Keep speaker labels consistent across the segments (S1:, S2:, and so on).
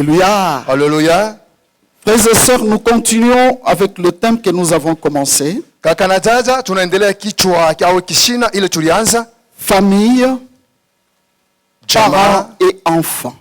S1: Alléluia.
S2: Alléluia.
S1: Frères et sœurs, nous continuons avec le thème que nous avons commencé.
S2: Kaka na dada, tunaendelea kichwa au kishina ile tulianza.
S1: Famille,
S2: Jamaa,
S1: parents et enfants.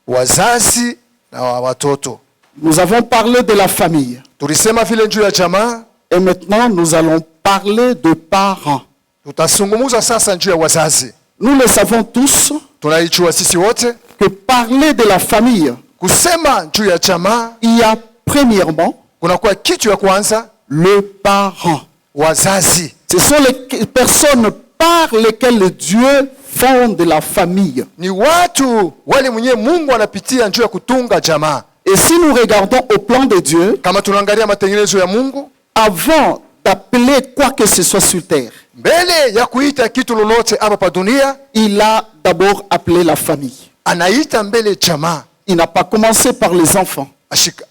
S2: wazazi na watoto.
S1: Nous avons parlé de la famille.
S2: Tulisema vile juu ya jamaa,
S1: Et maintenant, nous allons parler de parents.
S2: tutasungumuza sasa juu ya wazazi.
S1: Nous le savons tous
S2: Tunaichua sisi wote
S1: que parler de la famille,
S2: kusema juu ya jamaa,
S1: il y a premièrement
S2: kunakuwa kitu ya kwanza
S1: le parent.
S2: wazazi.
S1: Ce sont les personnes par lesquelles Dieu fonde la famille.
S2: Ni watu wale mwenye Mungu anapitia juu ya kutunga jamaa.
S1: Et si nous regardons au plan de Dieu,
S2: Kama tunaangalia matengenezo ya Mungu,
S1: avant d'appeler quoi que ce soit sur terre,
S2: mbele ya kuita kitu lolote hapa pa dunia,
S1: il a d'abord appelé la famille.
S2: anaita mbele jamaa.
S1: Il n'a pas commencé par les enfants,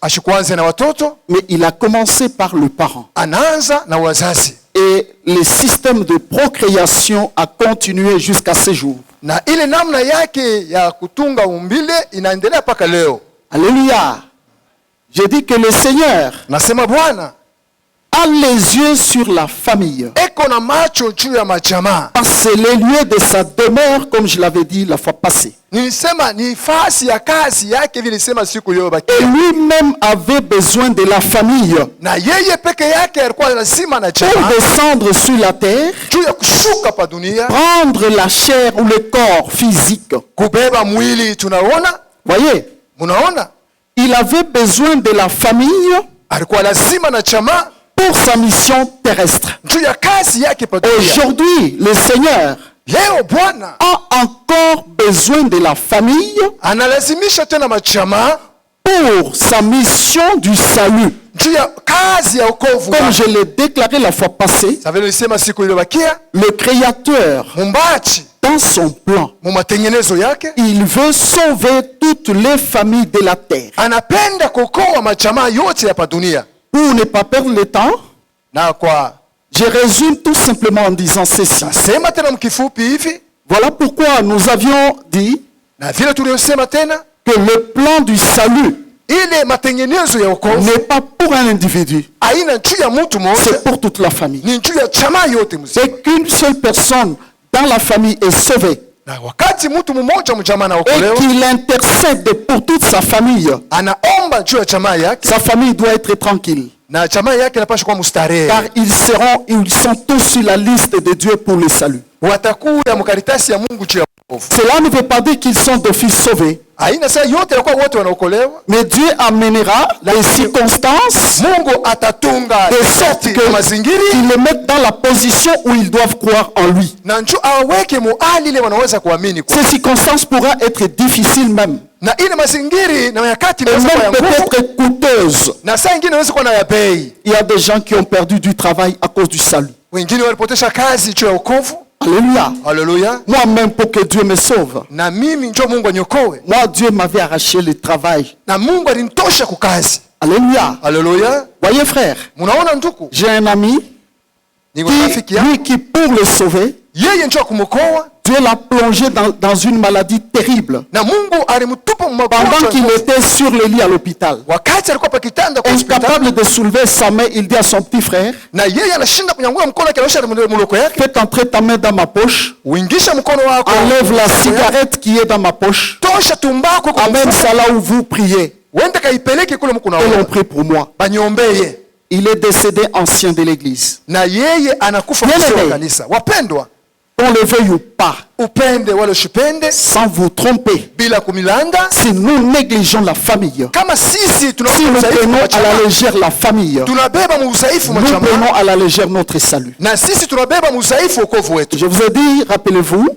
S2: Ashikuanze na watoto,
S1: mais il a commencé par le parent.
S2: anaanza na wazazi.
S1: Et le système de procréation a continué jusqu'à ce jour.
S2: Na ile namna yake ya kutunga umbile inaendelea paka leo.
S1: Alléluia. Je dis que le Seigneur
S2: Nasema Bwana
S1: a les yeux sur la famille.
S2: eko na macho juu ya majamaa.
S1: Parce que c'est le lieu de sa demeure, comme je l'avais dit la fois passée.
S2: Nilisema ni fasi ya kazi yake vile nilisema siku
S1: Et
S2: yobakia.
S1: lui-même avait besoin de la famille
S2: Na yeye peke yake alikuwa lazima na
S1: pour
S2: jamaa
S1: descendre sur la terre,
S2: juu ya kushuka pa dunia,
S1: prendre la chair ou le corps physique.
S2: kubeba mwili. Tunaona,
S1: Voyez,
S2: munaona,
S1: il avait besoin de la famille
S2: alikuwa lazima na jamaa
S1: pour sa mission terrestre.
S2: juu ya kazi yake pa dunia.
S1: Aujourd'hui, le Seigneur
S2: Leo Bwana
S1: a encore besoin de la famille
S2: analazimisha tena majamaa
S1: pour sa mission du salut.
S2: juu ya kazi ya wokovu.
S1: Comme je l'ai déclaré la fois passée,
S2: Sasa vile nilisema siku iliyobakia,
S1: le Créateur,
S2: Mumbachi
S1: dans son plan,
S2: mu matengenezo yake
S1: il veut sauver toutes les familles de la terre.
S2: anapenda kuokoa majamaa yote hapa dunia.
S1: Pour ne pas perdre le temps,
S2: Na kwa
S1: je résume tout simplement en disant ceci.
S2: sema tena mkifupi hivi,
S1: Voilà pourquoi nous avions dit
S2: na vile tuliyosema tena,
S1: que le plan du salut
S2: ile matengenezo ya wokovu
S1: n'est pas pour un individu,
S2: haina juu ya mtu mmoja,
S1: c'est pour toute la famille.
S2: ni juu ya jamaa yote mzima.
S1: C'est qu'une seule personne dans la famille est sauvée
S2: Na wakati mtu mmoja mjamaa
S1: et
S2: anaokolewa,
S1: qu'il intercède pour toute sa famille,
S2: anaomba juu ya jamaa yake,
S1: sa famille doit être tranquille.
S2: na jamaa yake inapaswa kuwa mustarehe.
S1: Car ils sont tous sur la liste de Dieu pour le salut.
S2: Watakuya mkaritasi ya Mungu juu ya wokovu.
S1: Cela ne veut pas dire qu'ils sont d'office sauvés.
S2: Haina saa yote inakuwa wote wanaokolewa.
S1: Mais Dieu amènera les circonstances
S2: Mungu atatunga
S1: de sorte
S2: seti na mazingiri
S1: qu'ils les mettent dans la position où ils doivent croire en lui.
S2: na njoo aweke muali ile wanaweza kuamini kwa.
S1: Ces circonstances pourraient être difficiles même,
S2: Na ile mazingiri na nyakati
S1: et
S2: inaweza kuwa ya
S1: même
S2: nguvu,
S1: peut-être coûteuses.
S2: na saa ingine inaweza kuwa na ya bei.
S1: Il y a des gens qui ont perdu du travail à cause du salut.
S2: Wengine walipotesha kazi juu ya wokovu.
S1: Alléluia.
S2: Haleluya.
S1: Moi-même, pour que Dieu me sauve,
S2: Na mimi njoo Mungu aniokoe.
S1: moi, Dieu m'avait arraché le travail.
S2: Na Mungu alinitosha kwa kazi.
S1: Alléluia.
S2: Haleluya.
S1: Voyez, frère,
S2: Munaona ndugu?
S1: j'ai un ami
S2: Ni rafiki
S1: qui,
S2: yangu.
S1: lui, qui pour le sauver,
S2: Yeye njoo kumwokoa
S1: Dieu l'a plongé dans une maladie terrible.
S2: na Mungu alimtupa
S1: Pendant
S2: magonjwa.
S1: qu'il était sur le lit à l'hôpital,
S2: Wakati alikuwa pa kitanda kwa hospitali
S1: incapable de soulever sa main, il dit à son petit frère,
S2: na yeye anashinda kunyangua mkono yake anasha muloko yake.
S1: faites entrer ta main dans ma poche,
S2: Uingisha mkono wako.
S1: enlève la cigarette qui est dans ma poche,
S2: Tosha tumbako kwa
S1: amène ça là où vous priez,
S2: Wende kaipeleke kule mko
S1: et l'on
S2: naona.
S1: prie pour moi.
S2: Banyombeye.
S1: Il est décédé ancien de l'église.
S2: Na yeye anakufa
S1: Yele.
S2: mzee wa kanisa. Wapendwa,
S1: Qu'on le veuille ou pas,
S2: upende wala usipende
S1: sans vous tromper,
S2: bila kumilanda.
S1: si nous négligeons la famille,
S2: Kama sisi
S1: si nous
S2: tunaona udhaifu
S1: prenons
S2: wa
S1: à la
S2: jamaa,
S1: légère la famille,
S2: tunabeba udhaifu wa
S1: nous
S2: jamaa,
S1: prenons à la légère notre salut.
S2: na sisi tunabeba udhaifu wokovu wetu.
S1: Je vous ai dit, rappelez-vous,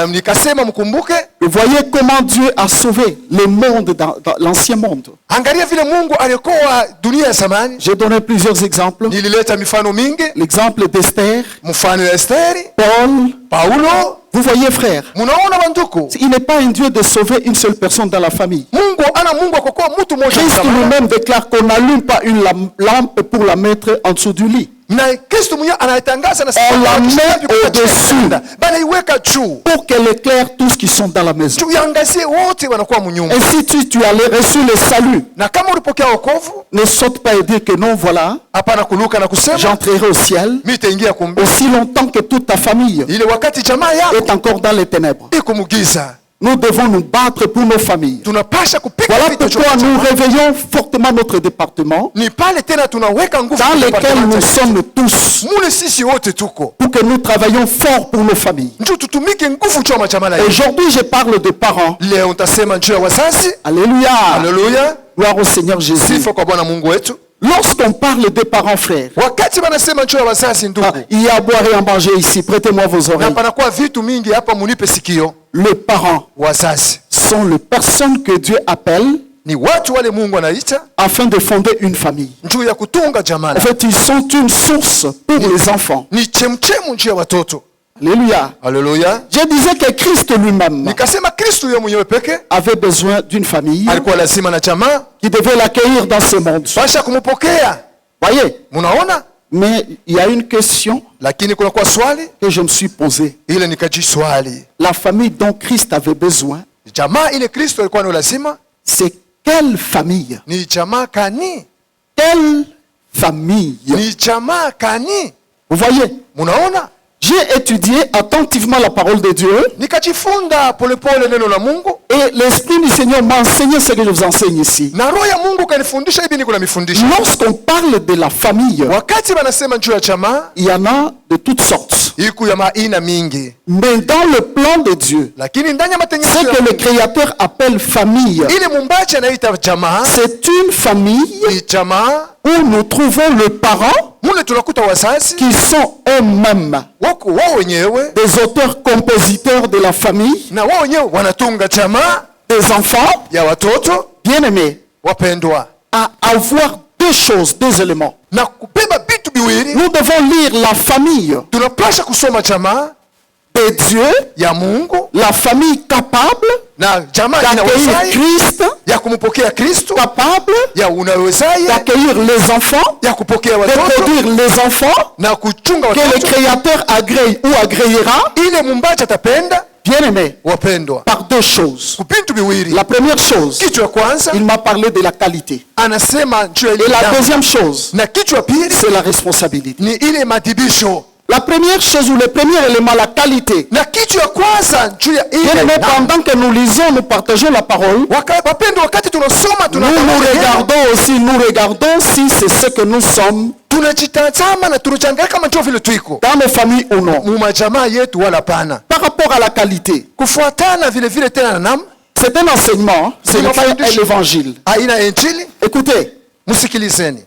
S2: Nikasema mkumbuke,
S1: vous voyez comment Dieu a sauvé le monde dans l'ancien monde.
S2: angalia vile Mungu aliokoa dunia ya zamani.
S1: J'ai donné plusieurs exemples.
S2: Nilileta mifano mingi,
S1: L'exemple d'Esther,
S2: mfano ya Esteri,
S1: Paul.
S2: Paulo.
S1: Vous voyez, frère,
S2: Munaona banduku,
S1: il n'est pas un Dieu de sauver une seule personne dans la famille.
S2: Mungu akokoa mtu mmoja
S1: Christ
S2: mzima.
S1: lui-même déclare qu'on n'allume pas une lampe pour la mettre en dessous du lit.
S2: na Kristo mwenyewe anatangaza na
S1: On la met au-dessus
S2: banaiweka juu
S1: pour qu'elle éclaire tous qui sont dans la maison.
S2: tuangazie wote wanakuwa mnyumba.
S1: Et si tu as reçu le salut,
S2: Na kama ulipokea wokovu,
S1: ne saute pas et dire que non, voilà,
S2: hapana kuluka na kusema
S1: j'entrerai au ciel
S2: mimi nitaingia kumbi,
S1: aussi longtemps que toute ta famille
S2: ile wakati jamaa yako
S1: est encore dans les ténèbres.
S2: iko mugiza.
S1: Nous devons nous battre pour nos familles.
S2: Tunapasha kupiga
S1: Voilà
S2: vita
S1: pourquoi nous réveillons fortement notre département
S2: ni pale tena tunaweka nguvu
S1: dans
S2: kwa
S1: lequel
S2: departement
S1: nous
S2: yetu.
S1: sommes tous
S2: Mule sisi wote tuko
S1: pour que nous travaillions fort pour nos familles.
S2: njoo tutumike nguvu juu ya majamaa yetu.
S1: Aujourd'hui, je parle de parents.
S2: Leo nitasema njoo ya wazazi.
S1: Alléluia.
S2: Haleluya.
S1: Gloire au Seigneur Jésus.
S2: Sifa kwa Bwana Mungu wetu.
S1: Lorsqu'on parle des parents frères,
S2: Wakati wanasema njoo ya wazazi ndugu,
S1: il y a à boire et à manger ici. Prêtez-moi vos
S2: na
S1: oreilles.
S2: panakuwa vitu mingi hapa, munipe sikio.
S1: Les parents
S2: Wazazi
S1: sont les personnes que Dieu appelle
S2: ni watu wale Mungu anaita
S1: afin de fonder une famille.
S2: njoo ya kutunga jamaa.
S1: En fait, ils sont une source pour les enfants.
S2: Ni chemchemu njoo ya watoto.
S1: Alléluia.
S2: Haleluya.
S1: Je disais que Christ lui-même
S2: Nikasema Kristo yeye mwenyewe peke
S1: avait besoin d'une famille
S2: alikuwa lazima na jamaa
S1: qui devait l'accueillir dans ce monde.
S2: basha kumpokea.
S1: Voyez.
S2: Munaona?
S1: Mais il y a une question
S2: Lakini kuna kwa swali
S1: que je me suis posée.
S2: ile nikajiswali,
S1: La famille dont Christ avait besoin,
S2: jamaa ile Kristo alikuwa nayo lazima
S1: c'est quelle famille?
S2: ni jamaa kani?
S1: Quelle famille?
S2: Ni jamaa kani?
S1: Vous voyez,
S2: Munaona?
S1: j'ai étudié attentivement la parole de Dieu
S2: Nikajifunda polepole neno la Mungu
S1: et l'Esprit du Seigneur m'a enseigné ce que je vous enseigne ici.
S2: na roho ya Mungu kanifundisha hivi, niko namifundisha.
S1: Lorsqu'on parle de la famille,
S2: Wakati wanasema njoo ya jamaa,
S1: il y en a de toutes sortes.
S2: iko ya maina mingi,
S1: Mais dans le plan de Dieu,
S2: lakini ndani ya
S1: ce
S2: matengenezo
S1: que le Créateur appelle famille,
S2: ile mumbaji anaita jamaa
S1: c'est une famille
S2: ni jamaa.
S1: où nous trouvons les parents
S2: Mule tunakuta wazazi
S1: qui sont eux-mêmes
S2: wako wao wenyewe
S1: des auteurs-compositeurs de la famille,
S2: na wao wenyewe wanatunga jamaa
S1: des enfants
S2: ya watoto
S1: bien-aimés,
S2: wapendwa,
S1: à avoir deux choses, deux éléments.
S2: na kubeba vitu viwili.
S1: Nous devons lire la famille
S2: Tunapasha kusoma jamaa
S1: de Dieu,
S2: ya Mungu
S1: la famille capable
S2: na jamaa
S1: d'accueillir
S2: inawezaye
S1: Christ,
S2: ya kumpokea Kristo,
S1: capable
S2: ya unawezaye
S1: d'accueillir les enfants,
S2: ya kupokea
S1: de
S2: watoto
S1: produire les enfants
S2: na kuchunga
S1: que le
S2: watoto
S1: Créateur agrée ou agréera,
S2: ile mumbaji atapenda.
S1: bien-aimés,
S2: Wapendwa,
S1: par deux choses.
S2: kupintu viwili.
S1: La première chose,
S2: Kitu ya kwanza
S1: il m'a parlé de la qualité.
S2: anasema njoo ya
S1: Et
S2: ile
S1: la
S2: damu.
S1: deuxième chose,
S2: Na kitu ya pili
S1: c'est la responsabilité.
S2: ni ile madibisho.
S1: La première chose ou le premier élément, la qualité.
S2: Na kitu ya kwanza njoo ya ile
S1: Bien-aimés,
S2: damu.
S1: pendant que nous lisons, nous partageons la parole,
S2: Wapendwa, wakati tunasoma
S1: nous regardons si c'est ce que nous sommes
S2: tunajitazama na tunachangaa kama njoo vile tuiko
S1: dans nos familles ou non.
S2: mu majamaa yetu wala pana,
S1: Par rapport à la qualité,
S2: kufuatana vile vile tena na namna
S1: c'est un enseignement, ce n'est pas un évangile.
S2: aina injili.
S1: Écoutez,
S2: Msikilizeni,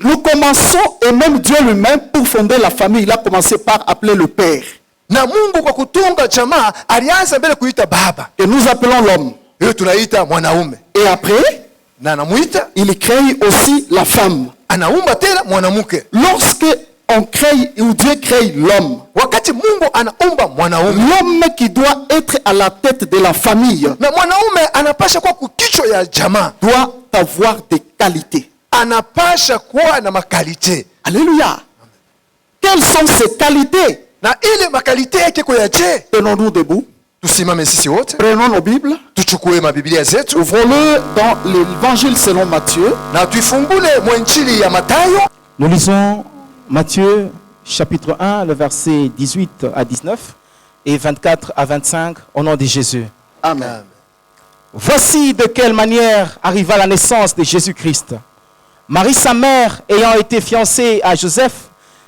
S1: nous commençons, et même Dieu lui-même, pour fonder la famille, il a commencé par appeler le Père,
S2: na Mungu kwa kutunga jamaa alianza mbele kuita baba,
S1: que nous appelons l'homme.
S2: hiyo tunaita mwanaume,
S1: Et après,
S2: na anamuita
S1: il crée aussi la femme.
S2: anaumba tena mwanamke.
S1: Lorsque on crée, ou Dieu crée l'homme,
S2: Wakati Mungu anaumba mwanaume,
S1: l'homme qui doit être à la tête de la famille
S2: na mwanaume anapasha kuwa kukichwa ya jamaa,
S1: doit avoir des qualités.
S2: anapasha kuwa na makalite.
S1: Alléluia. Quelles sont ces qualités?
S2: Na ile makalite yake kwa yaje,
S1: Tenons-nous debout.
S2: tusimame sisi wote,
S1: Prenons nos Bibles.
S2: tuchukue mabiblia zetu
S1: Ouvrons-le dans l'évangile selon Matthieu.
S2: na tuifungule mwenjili ya Mathayo.
S3: Nous lisons Matthieu chapitre 1, le verset 18 à 19 et 24 à 25 au nom de Jésus.
S1: Amen.
S3: Voici de quelle manière arriva la naissance de Jésus-Christ. Marie, sa mère, ayant été fiancée à Joseph,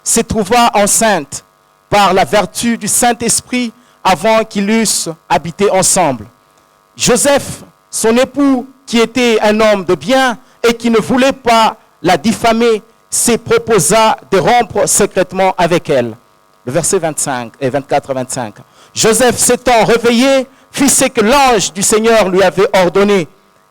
S3: se trouva enceinte par la vertu du Saint-Esprit avant qu'ils eussent habité ensemble. Joseph, son époux, qui était un homme de bien et qui ne voulait pas la diffamer, se proposa de rompre secrètement avec elle. Le verset 25 et 24 à 25. Joseph, s'étant réveillé, fit ce que l'ange du Seigneur lui avait ordonné,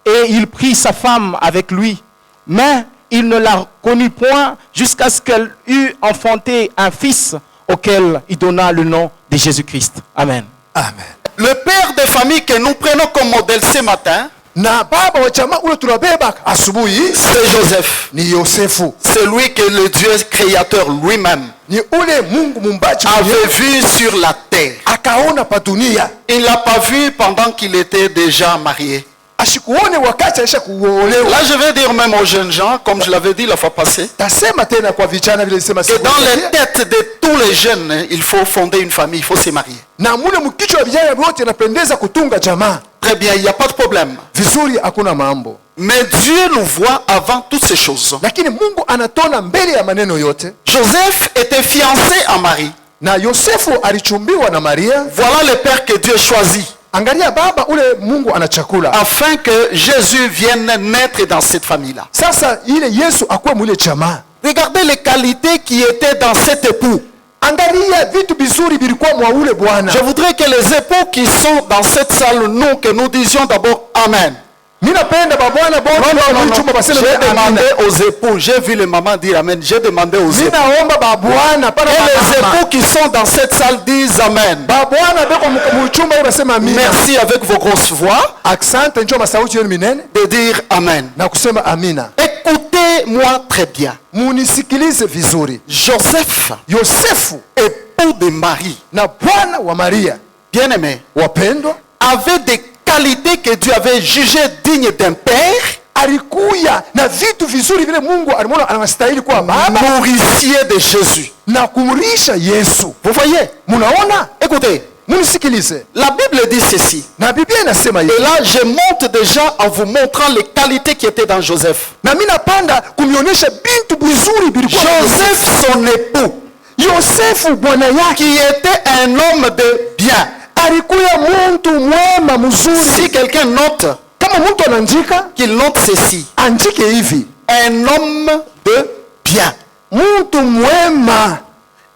S3: et il prit sa femme avec lui. Mais il ne la connut point jusqu'à ce qu'elle eût enfanté un fils auquel il donna le nom de Jésus-Christ. Amen.
S2: Amen.
S1: Le père de famille que nous prenons comme modèle ce matin,
S2: na baba wa jamaa ule tunabeba asubuhi
S1: c'est Joseph.
S2: ni Yosefu.
S1: C'est lui que le Dieu créateur lui-même
S2: Ni ule Mungu mumbaji
S1: avait vu sur la terre.
S2: akaona pa dunia.
S1: Il ne l'a pas vu pendant qu'il était déjà marié.
S2: Ashikuone wakati aisha kuolewa.
S1: Là, je vais dire même aux jeunes gens, comme je l'avais dit la fois passée,
S2: Tasema tena kwa vijana vile nisema
S1: que dans les têtes de tous les jeunes, il faut fonder une famille, il faut se marier.
S2: na mule mkichwa wa vijana wote napendeza kutunga jamaa.
S1: Très bien, il n'y a pas de problème.
S2: Vizuri hakuna mambo.
S1: Mais Dieu nous voit avant toutes ces choses.
S2: Lakini Mungu anatona mbele ya maneno yote.
S1: Joseph était fiancé à Marie.
S2: Na Yosefu alichumbiwa na Maria.
S1: Voilà le père que Dieu choisit.
S2: Angalia baba ule Mungu anachakula.
S1: Afin que Jésus vienne naître dans cette famille-là.
S2: Sasa ile Yesu akuwe mule jamaa.
S1: Regardez les qualités qui étaient dans cet époux.
S2: Angalia vitu bizuri bilikuwa mwa ule bwana.
S1: Je voudrais que les époux qui sont dans cette salle, nous, que nous disions d'abord Amen.
S2: Minapenda babwana bote wa mchumba baseme
S1: J'ai demandé
S2: amina.
S1: aux époux, j'ai vu les mamans dire Amen, j'ai demandé aux époux.
S2: Ninaomba babwana
S1: Et
S2: pana
S1: les
S2: mama.
S1: époux qui sont dans cette salle disent Amen.
S2: Babwana beko mchumba ile basema amina.
S1: Merci avec vos grosses voix
S2: Asante njoo masauti yenu minene
S1: de dire Amen.
S2: na kusema amina.
S1: Écoutez-moi très bien.
S2: Munisikilize vizuri.
S1: Joseph,
S2: Yosefu
S1: époux de Marie,
S2: na bwana wa Maria
S1: bien-aimé,
S2: wapendwa
S1: avait des qualités que Dieu avait jugées dignes d'un père,
S2: alikuya na vitu vizuri vile Mungu alimwona anastahili kuwa baba
S1: nourricier de Jésus.
S2: na kumrisha Yesu.
S1: Vous voyez?
S2: Munaona?
S1: Écoutez,
S2: Munisikilize.
S1: la Bible dit ceci.
S2: Na Biblia inasema
S1: Et
S2: hivi.
S1: là, je monte déjà en vous montrant les qualités qui étaient dans Joseph.
S2: Na mimi napanda kumionyesha bintu bizuri bilikuwa
S1: Joseph, son époux,
S2: Yosefu bwana yake
S1: qui était un homme de bien.
S2: alikuya muntu mwema mzuri.
S1: Si quelqu'un note,
S2: Kama mtu anaandika,
S1: qu'il note ceci.
S2: andike hivi.
S1: Un homme de bien.
S2: Muntu mwema,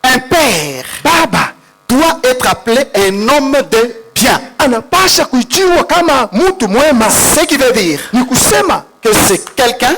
S1: Un père
S2: baba
S1: doit être appelé un homme de bien.
S2: anapasha kuitiwa kama mtu mwema.
S1: Ce qui veut dire
S2: Ni kusema
S1: que c'est quelqu'un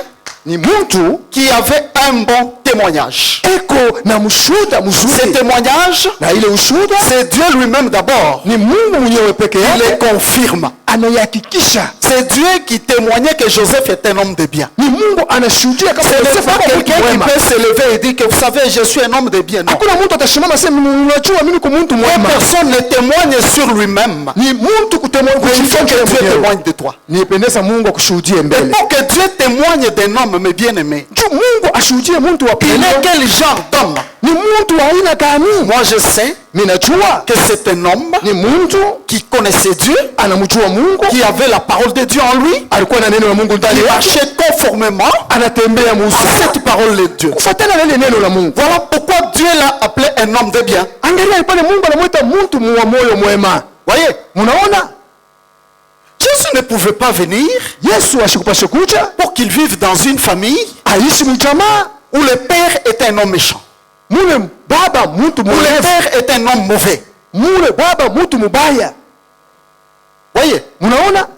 S2: ni mtu
S1: qui avait un bon témoignage.
S2: eko na mshuhuda
S1: Ce
S2: mzuri.
S1: témoignage,
S2: Na ile ushuhuda
S1: c'est Dieu lui-même d'abord.
S2: ni Mungu mwenyewe peke
S1: Il
S2: yake
S1: les confirme.
S2: anayahakikisha.
S1: C'est Dieu qui témoignait que Joseph est un homme de bien.
S2: Ni Mungu anashuhudia kama
S1: Ce n'est
S2: Yosefu
S1: pas
S2: ako mtu
S1: quelqu'un qui
S2: mwema.
S1: peut se lever et dire que vous savez, je suis un homme de bien. Non.
S2: Hakuna mtu atasimama sema unajua mimi ni mtu mwema.
S1: Personne ne témoigne sur lui-même.
S2: Ni mtu kutemwa
S1: Mais il faut que Dieu
S2: kushuhudia.
S1: témoigne de toi.
S2: Ni pendeza Mungu akushuhudie
S1: Et
S2: mbele.
S1: pour que Dieu témoigne d'un homme, mes bien-aimés,
S2: Juu Mungu ashuhudie mtu wa
S1: il
S2: pili.
S1: est quel genre d'homme?
S2: Ni mtu wa aina gani?
S1: Moi, je sais
S2: Ninajua
S1: que c'est un homme
S2: ni mtu
S1: qui connaissait Dieu,
S2: anamjua Mungu,
S1: qui avait la parole de Dieu en lui,
S2: alikuwa na neno la Mungu ndani
S1: qui
S2: yake,
S1: marchait conformément
S2: anatembea
S1: à
S2: musa
S1: cette parole de Dieu.
S2: kufuatana na ile neno la Mungu.
S1: Voilà pourquoi Dieu l'a appelé un homme de bien.
S2: Angalia pale Mungu anamuita mtu wa moyo mwema.
S1: Voyez,
S2: Munaona?
S1: Jésus ne pouvait pas venir
S2: Yesu ashikupashe kuja
S1: pour qu'il vive dans une famille
S2: aishi mjamaa
S1: où le père est un homme méchant,
S2: mule baba mtu
S1: où le
S2: mwerevu,
S1: père est un homme mauvais.
S2: mule baba mtu mubaya.
S1: Voyez,
S2: Munaona?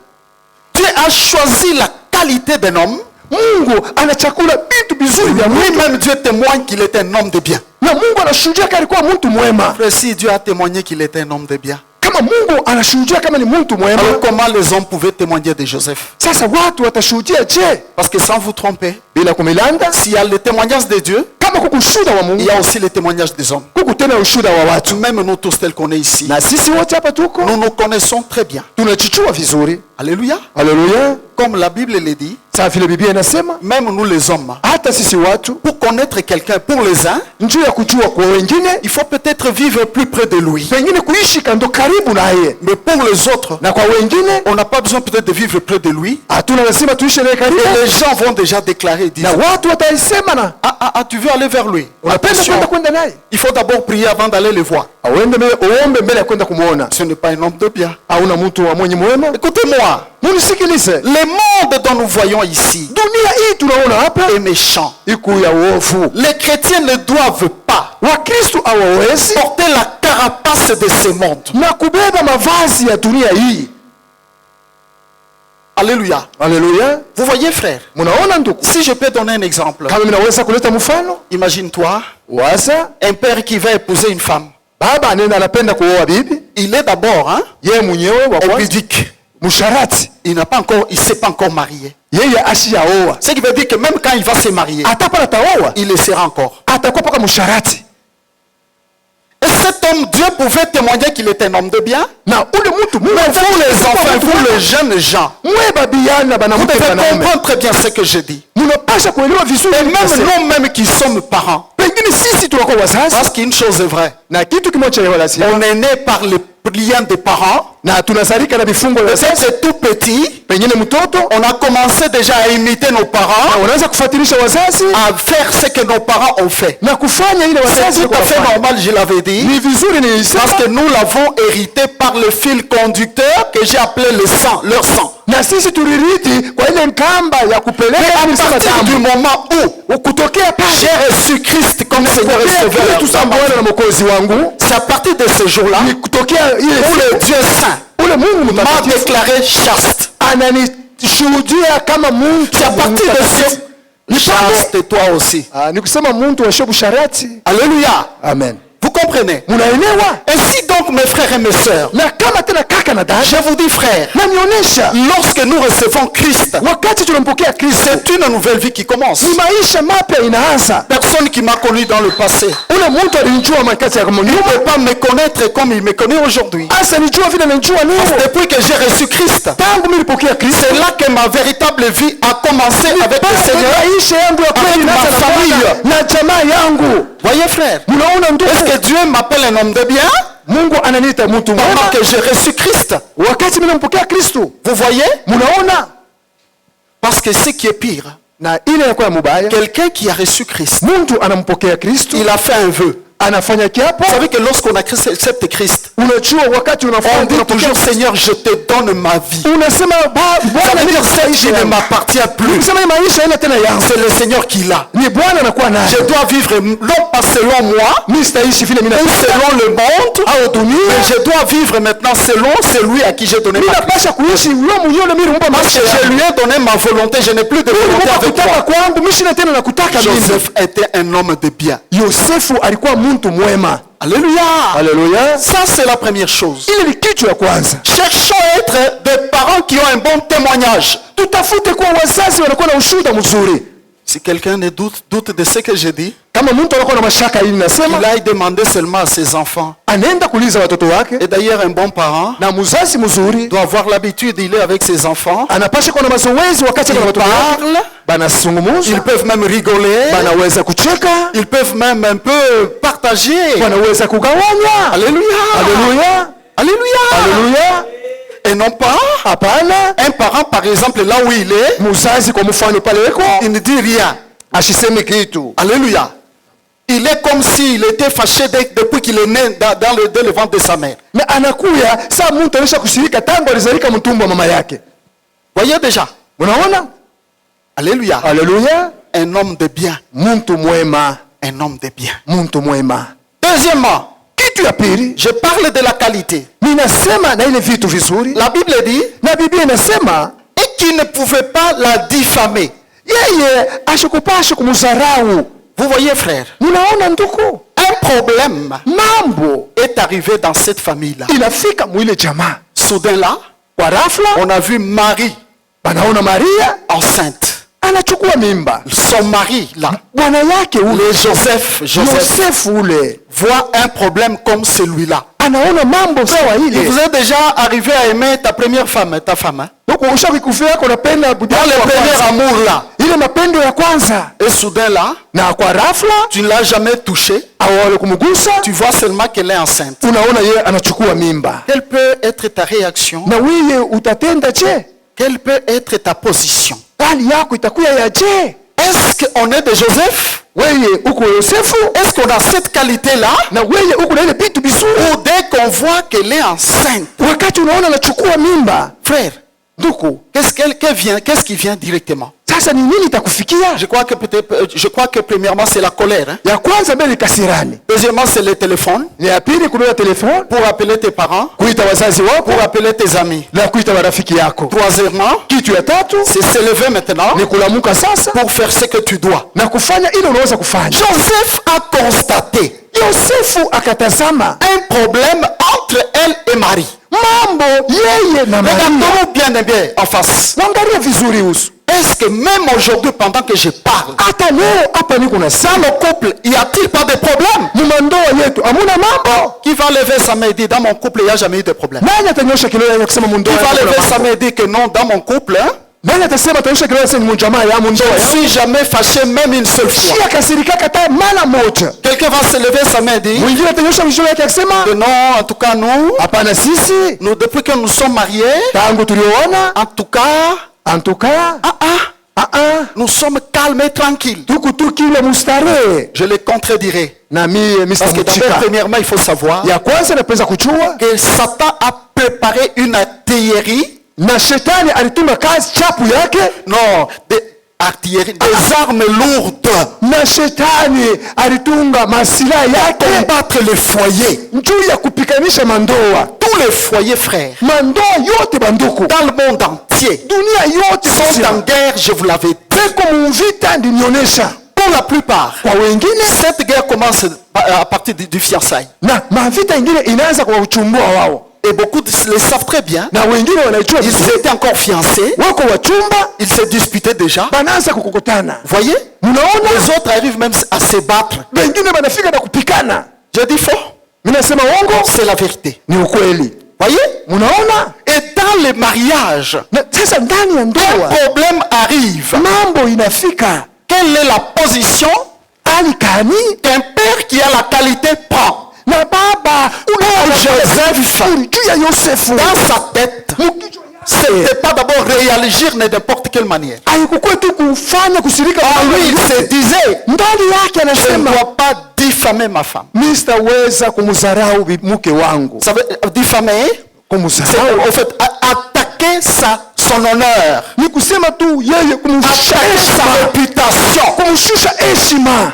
S1: Dieu a choisi la qualité d'un homme.
S2: Mungu anachakula vitu vizuri vya mtu
S1: Lui-même, Dieu témoigne qu'il est un homme de bien.
S2: na Mungu anashuhudia kama alikuwa mtu mwema.
S1: Frère, si Dieu a témoigné qu'il était un homme de bien,
S2: Kama Mungu anashuhudia kama ni mtu mwema,
S1: alors comment les hommes pouvaient témoigner de Joseph?
S2: sasa watu watashuhudia je?
S1: Parce que sans vous tromper,
S2: Bila kumilanda,
S1: s'il y a le témoignage de Dieu,
S2: kama kuku ushuhuda wa
S1: il
S2: Mungu,
S1: y a aussi le témoignage des hommes.
S2: kuku tena ushuhuda wa watu.
S1: Même nous tous tels qu'on est ici,
S2: Na sisi wote hapa tuko
S1: nous nous connaissons très bien.
S2: tunachichua vizuri.
S1: Alléluia.
S2: Haleluya.
S1: Comme la Bible le dit,
S2: Sasa vile Biblia inasema
S1: même nous les hommes,
S2: hata sisi watu
S1: pour connaître quelqu'un, pour les uns,
S2: njuu ya kujua kwa wengine,
S1: il faut peut-être vivre plus près de lui.
S2: pengine kuishi kando karibu naye,
S1: Mais pour les autres,
S2: na kwa wengine
S1: on n'a pas besoin peut-être de vivre près de lui.
S2: hatuna lazima tuishi naye karibu,
S1: Et les gens vont déjà déclarer et dire,
S2: na watu wataisema na
S1: tu veux aller vers lui.
S2: unapenda
S1: Attention,
S2: kwenda naye,
S1: il faut d'abord prier avant d'aller le voir.
S2: auende mbele, uombe mbele ya kwenda kumuona.
S1: Ce n'est pas un homme de bien.
S2: Hauna mtu wa mwenye mwema.
S1: Écoutez-moi,
S2: Munisikilize,
S1: le monde dont nous voyons ici
S2: dunia hii tunaona hapa
S1: est méchant.
S2: iko ya uovu.
S1: Les chrétiens ne doivent pas
S2: Wakristo hawawezi
S1: porter la carapace de ce monde.
S2: na kubeba mavazi ya dunia hii.
S1: Alléluia.
S2: Haleluya.
S1: Vous voyez, frère,
S2: Munaona ndugu,
S1: si je peux donner un exemple,
S2: kama mimi naweza kuleta mfano,
S1: imagine-toi
S2: waza
S1: un père qui va épouser une femme.
S2: baba anaenda anapenda kuoa bibi,
S1: Il est d'abord
S2: yeye mwenyewe wa kwanza
S1: impudique.
S2: musharati
S1: il s'est pas encore marié.
S2: yeye ashiyaoa,
S1: Ce qui veut dire que même quand il va se marier,
S2: atapala taoa
S1: il le sera encore.
S2: atakuwa paka musharati.
S1: Et cet homme, Dieu pouvait témoigner qu'il était un homme de bien.
S2: Na ule mtu
S1: Mais vous les enfants, vous les jeunes gens,
S2: mwe babiana
S1: vous
S2: banamuke
S1: devez
S2: banaume,
S1: comprendre très bien ce que je dis.
S2: munapasha kuelewa vizuri.
S1: Et même nous-mêmes qui sommes parents,
S2: Pengine sisi tunakuwa wazazi,
S1: parce qu'une chose est vraie,
S2: na kitu kimoja ya walasi,
S1: on est né par les liens des parents.
S2: na tunazalika na vifungo vya wazazi.
S1: C'est tout petit.
S2: Pengine mtoto
S1: On a commencé déjà à imiter nos parents,
S2: unaanza kufuatilisha wazazi
S1: à faire ce que nos parents ont fait.
S2: na kufanya ile
S1: C'est
S2: wazazi
S1: tout à fait
S2: wanafanya.
S1: normal, je l'avais dit.
S2: Ni vizuri ni
S1: Parce que nous l'avons hérité par le fil conducteur que j'ai appelé le sang, leur sang.
S2: na sisi tulirithi kwa ile nkamba ya kupeleka
S1: Mais à
S2: nilisema
S1: partir du
S2: damu.
S1: moment où
S2: Kutokea pale
S1: j'ai reçu Christ comme Seigneur et Sauveur,
S2: Kristo Bwana na Mwokozi wangu,
S1: c'est à partir de ce jour-là
S2: ni kutokea ile
S1: où le Dieu saint
S2: ule Mungu
S1: m'a
S2: mtakatifu
S1: déclaré chaste.
S2: ananishuhudia kama Mungu.
S1: C'est à partir de ce chaste toi aussi.
S2: Ni kusema Mungu washe busharati.
S1: Alléluia.
S2: Amen.
S1: Vous comprenez?
S2: Munaelewa?
S1: Ainsi donc mes frères et mes sœurs,
S2: Na kama tena kaka na dada,
S1: je vous dis frères,
S2: na nionyesha
S1: lorsque nous recevons Christ,
S2: wakati tunampokea Kristo
S1: c'est une nouvelle vie qui commence.
S2: ni maisha mapya inaanza.
S1: Personne qui m'a connu dans le passé
S2: Ule mtu alinijua makati ya
S1: ne
S2: nyuma,
S1: peut pas me connaître comme il me connaît aujourd'hui.
S2: asa nijua vile najua leo.
S1: Depuis que j'ai reçu Christ,
S2: Tangu nilipokea Kristo,
S1: c'est là que ma véritable vie a commencé avec le Seigneur.
S2: maisha yangu ya kweli
S1: Avec ma
S2: inaanza na
S1: famille.
S2: Bwana na jamaa yangu.
S1: Voyez frère,
S2: Munaona ndugu,
S1: est-ce que Dieu m'appelle un homme de bien
S2: Mungu ananiita mtu
S1: pendant
S2: mwema
S1: que j'ai reçu Christ?
S2: wakati mimi nampokea Kristo.
S1: Vous voyez?
S2: Munaona?
S1: Parce que ce qui est pire,
S2: Na ile ya kwa mubaya,
S1: quelqu'un qui a reçu Christ,
S2: mtu anampokea Kristo,
S1: il a fait un vœu.
S2: anafanya kiapo.
S1: Vous savez que lorsqu'on accepte Christ,
S2: Unajua wakati
S1: on
S2: unafanya
S1: dit toujours Seigneur, je te donne ma vie.
S2: unasema
S1: Ça
S2: Bwana
S1: veut
S2: mimi
S1: dire cette vie ne m'appartient plus.
S2: Unasema maisha yana tena yangu.
S1: C'est le Seigneur qui l'a.
S2: Ni Bwana anakuwa
S1: Je
S2: naye.
S1: dois vivre non pas selon moi,
S2: Mimi sitaishi vile mimi
S1: mais
S2: nataka.
S1: selon le monde,
S2: Au dunia.
S1: mais je dois vivre maintenant selon celui à qui j'ai donné
S2: Mimi
S1: ma vie.
S2: napasha kuishi wewe mwenyewe mimi rumba
S1: Parce que
S2: maisha.
S1: je lui ai donné ma volonté, je n'ai plus de volonté avec
S2: Kutaka
S1: toi.
S2: kwangu mimi sina tena nakutaka mimi.
S1: Joseph était un homme de bien.
S2: Yosefu alikuwa mtu mwema.
S1: Alléluia.
S2: Haleluya.
S1: Ça, c'est la première chose.
S2: Ile ni kitu ya kwanza.
S1: Cherchons à être des parents qui ont un bon témoignage.
S2: Tutafute kuwa wazazi wanakuwa na ushuhuda mzuri.
S1: Si quelqu'un ne doute de ce que je dis,
S2: Kama mtu anakuwa na mashaka hili
S1: il
S2: nasema,
S1: aille demander seulement à ses enfants.
S2: anaenda kuuliza watoto wake.
S1: Et d'ailleurs, un bon parent
S2: Na mzazi mzuri
S1: doit avoir l'habitude, il est avec ses enfants.
S2: anapasha kuwa na mazoezi wakati na
S1: Ils
S2: watoto wake.
S1: parlent,
S2: Banazungumza,
S1: ils peuvent même rigoler,
S2: banaweza kucheka,
S1: ils peuvent même un peu partager.
S2: wanaweza kugawanya.
S1: Alléluia.
S2: Haleluya.
S1: Alléluia.
S2: Haleluya.
S1: Et non pas
S2: Hapana,
S1: un parent, par exemple, là où il est,
S2: mzazi kwa mfano pale yuko
S1: il ne dit rien.
S2: ashiseme kitu.
S1: Alléluia. Il est comme s'il était fâché depuis qu'il est né dans le ventre de sa mère.
S2: Na anakuya saa mtu anaisha kushirika tangu alizalika mtumbo wa mama yake.
S1: Voyez déjà.
S2: Unaona?
S1: Alléluia.
S2: Haleluya.
S1: Un homme de bien.
S2: Mtu mwema,
S1: Un homme de bien.
S2: mtu mwema.
S1: Deuxièmement,
S2: Kitu ya pili,
S1: je parle de la qualité.
S2: ninasema na ile vitu vizuri.
S1: La Bible dit,
S2: Na Biblia inasema
S1: et qui ne pouvait pas la diffamer.
S2: yeye ashikupasha kumdharau.
S1: Vous voyez, frère,
S2: Munaona ndugu?
S1: un problème
S2: Mambo
S1: est arrivé dans cette famille-là.
S2: inafika mwile jamaa.
S1: Soudain là,
S2: Kwa rafla
S1: on a vu Marie
S2: banaona Maria
S1: enceinte.
S2: anachukua mimba.
S1: Son mari, là,
S2: Bwana yake ule
S1: le Joseph,
S2: Yosefu ule
S1: voit un problème comme celui-là.
S2: anaona mambo sawa
S1: Il
S2: ile.
S1: vous est déjà arrivé à aimer ta première femme, ta femme, hein?
S2: Huko ushabikufia yako unapenda
S1: Dans le premier amour là.
S2: ile mapendo ya kwanza,
S1: Et soudain là,
S2: na kwa rafla
S1: tu ne l'as jamais touchée.
S2: awale kumgusa,
S1: Tu vois seulement qu'elle est enceinte.
S2: unaona yeye anachukua mimba.
S1: Quelle peut être ta réaction?
S2: Na wewe utatenda je?
S1: Quelle peut être ta position?
S2: Hali yako itakuwa ya je?
S1: Est-ce qu'on est de Joseph?
S2: Wewe uko Yosefu
S1: Est-ce qu'on a cette qualité-là?
S2: na wewe uko na ile vitu vizuri.
S1: Ou dès qu'on voit qu'elle est enceinte,
S2: Wakati unaona anachukua mimba,
S1: frère,
S2: ndugu,
S1: qu'est-ce qui vient directement?
S2: sasa ni nini itakufikia?
S1: Je crois que premièrement c'est la colère. Hein?
S2: Ya kwanza mbele kasirani,
S1: Deuxièmement c'est le téléphone
S2: ya pili kununua telefoni,
S1: pour appeler tes parents,
S2: kuita wazazi wako
S1: pour appeler tes amis.
S2: na kuita marafiki yako.
S1: Troisièmement,
S2: Kitu ya tatu
S1: c'est se lever maintenant
S2: ni kulamuka sasa
S1: pour faire ce que tu dois.
S2: na kufanya ile unaweza kufanya.
S1: Joseph a constaté
S2: Yosefu akatazama
S1: un problème entre entre elle et Marie.
S2: mambo yeye na Maria.
S1: Regardons bien et bien en face.
S2: Wangalia vizuri uso.
S1: Est-ce que même aujourd'hui, pendant que je parle,
S2: Hata leo hapa niko na
S1: dans le couple, y a-t-il pas de problème?
S2: Mumandoa yetu amuna mambo.
S1: Qui va lever sa main et dire, dans mon couple, il n'y a jamais eu de problème?
S2: Nani atanyosha kidole na kusema
S1: Qui
S2: mundoa?
S1: va lever sa main et dire que non, dans mon couple, hein,
S2: Nani atasema atanyosha kidole sasa ni mjamaa ya
S1: je
S2: mundoa?
S1: ne suis jamais fâché même une seule fois.
S2: Shia kasirika kata mara moja.
S1: Quelqu'un va se lever sa main et dire
S2: Mwingine atanyosha kidole yake akisema
S1: que non, en tout cas nous,
S2: hapana sisi
S1: depuis que nous sommes mariés,
S2: tangu tulioona
S1: en tout cas,
S2: antuka
S1: nous sommes calmes et tranquilles.
S2: tuku tukile mustare.
S1: Je les contredirai.
S2: Na mie
S1: Parce
S2: Mr.
S1: que d'abord,
S2: Muchika
S1: premièrement, il faut savoir
S2: ya kwanza napeza kuchua
S1: que Satan a préparé une artillerie,
S2: na shetani alituma kazi chapu yake
S1: non, des artilleries, des armes lourdes
S2: na shetani alitunga masila
S1: pour
S2: yake
S1: combattre les foyers.
S2: juu ya kupikanisha mandoa.
S1: Tous les foyers, frères,
S2: Mandoa yote banduku
S1: dans le monde entier,
S2: dunia yote
S1: sont en
S2: sasa
S1: guerre, je vous l'avais dit.
S2: peko muvita ndinionyesha.
S1: Pour la plupart,
S2: Kwa wengine
S1: cette guerre commence à partir du fiançailles.
S2: na mavita ingine inaanza kwa uchumbua wao,
S1: Et beaucoup le savent très bien.
S2: na wengine wanajua
S1: Ils étaient encore fiancés,
S2: wako wachumba
S1: ils se disputaient déjà.
S2: banaanza kukokotana.
S1: Voyez?
S2: Munaona
S1: Les autres arrivent même à se battre.
S2: wengine banafika na kupikana.
S1: Je dis faux.
S2: Minasema uongo,
S1: C'est la vérité.
S2: ni ukweli.
S1: Voyez?
S2: Munaona?
S1: Et dans les mariages,
S2: Na sasa ndani ya
S1: un
S2: ndoa
S1: problème arrive.
S2: mambo inafika
S1: Quelle est la position
S2: hali kani
S1: qu'un père qui a la qualité prend?
S2: na baba
S1: Joseph,
S2: juu ya Yosefu
S1: dans sa tête, ce n'était pas d'abord réagir de n'importe quelle manière.
S2: haikukuwa tu kufanya kusirika.
S1: En lui, il se disait,
S2: Ndani yake
S1: je ne
S2: anasema
S1: dois pas diffamer ma femme.
S2: sitaweza kumdharau mke wangu.
S1: Ça veut diffamer, c'est
S2: Kumdharau
S1: au fait attaquer son honneur,
S2: ni kusema tu yeye kumshusha
S1: attaquer sa
S2: heshima,
S1: réputation.
S2: kumshusha heshima.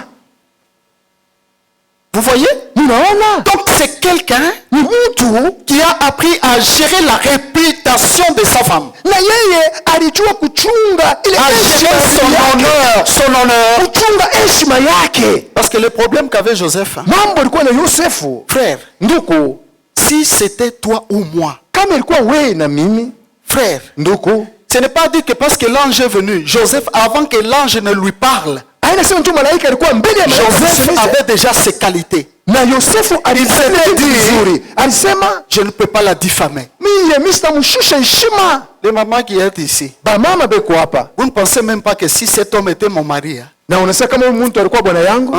S1: Vous voyez?
S2: Unaona,
S1: Donc c'est quelqu'un
S2: ni mtu
S1: qui a appris à gérer la réputation de sa femme,
S2: na yeye alijua kuchunga ile
S1: à gérer
S2: heshima
S1: son honneur.
S2: kuchunga heshima yake.
S1: Parce que le problème qu'avait Joseph, hein,
S2: Mambo ilikuwa na Yosefu,
S1: frère,
S2: nduku,
S1: si c'était toi ou moi,
S2: kama ilikuwa wewe na mimi,
S1: frère,
S2: nduku,
S1: ce n'est pas dit que parce que l'ange est venu, Joseph, avant que l'ange ne lui parle,
S2: haina sema tu malaika alikuwa mbele ya malaika
S1: Joseph
S2: asemesha.
S1: avait déjà ses qualités.
S2: Na Yosefu alisema
S1: Il s'était
S2: vizuri, alisema
S1: Je ne peux pas la diffamer.
S2: mimi sitamshusha heshima.
S1: Les mamans qui êtes ici,
S2: Ba mama beko hapa,
S1: vous ne pensez même pas que si cet homme était mon mari, hein,
S2: na unasema kama huyu mtu alikuwa bwana yangu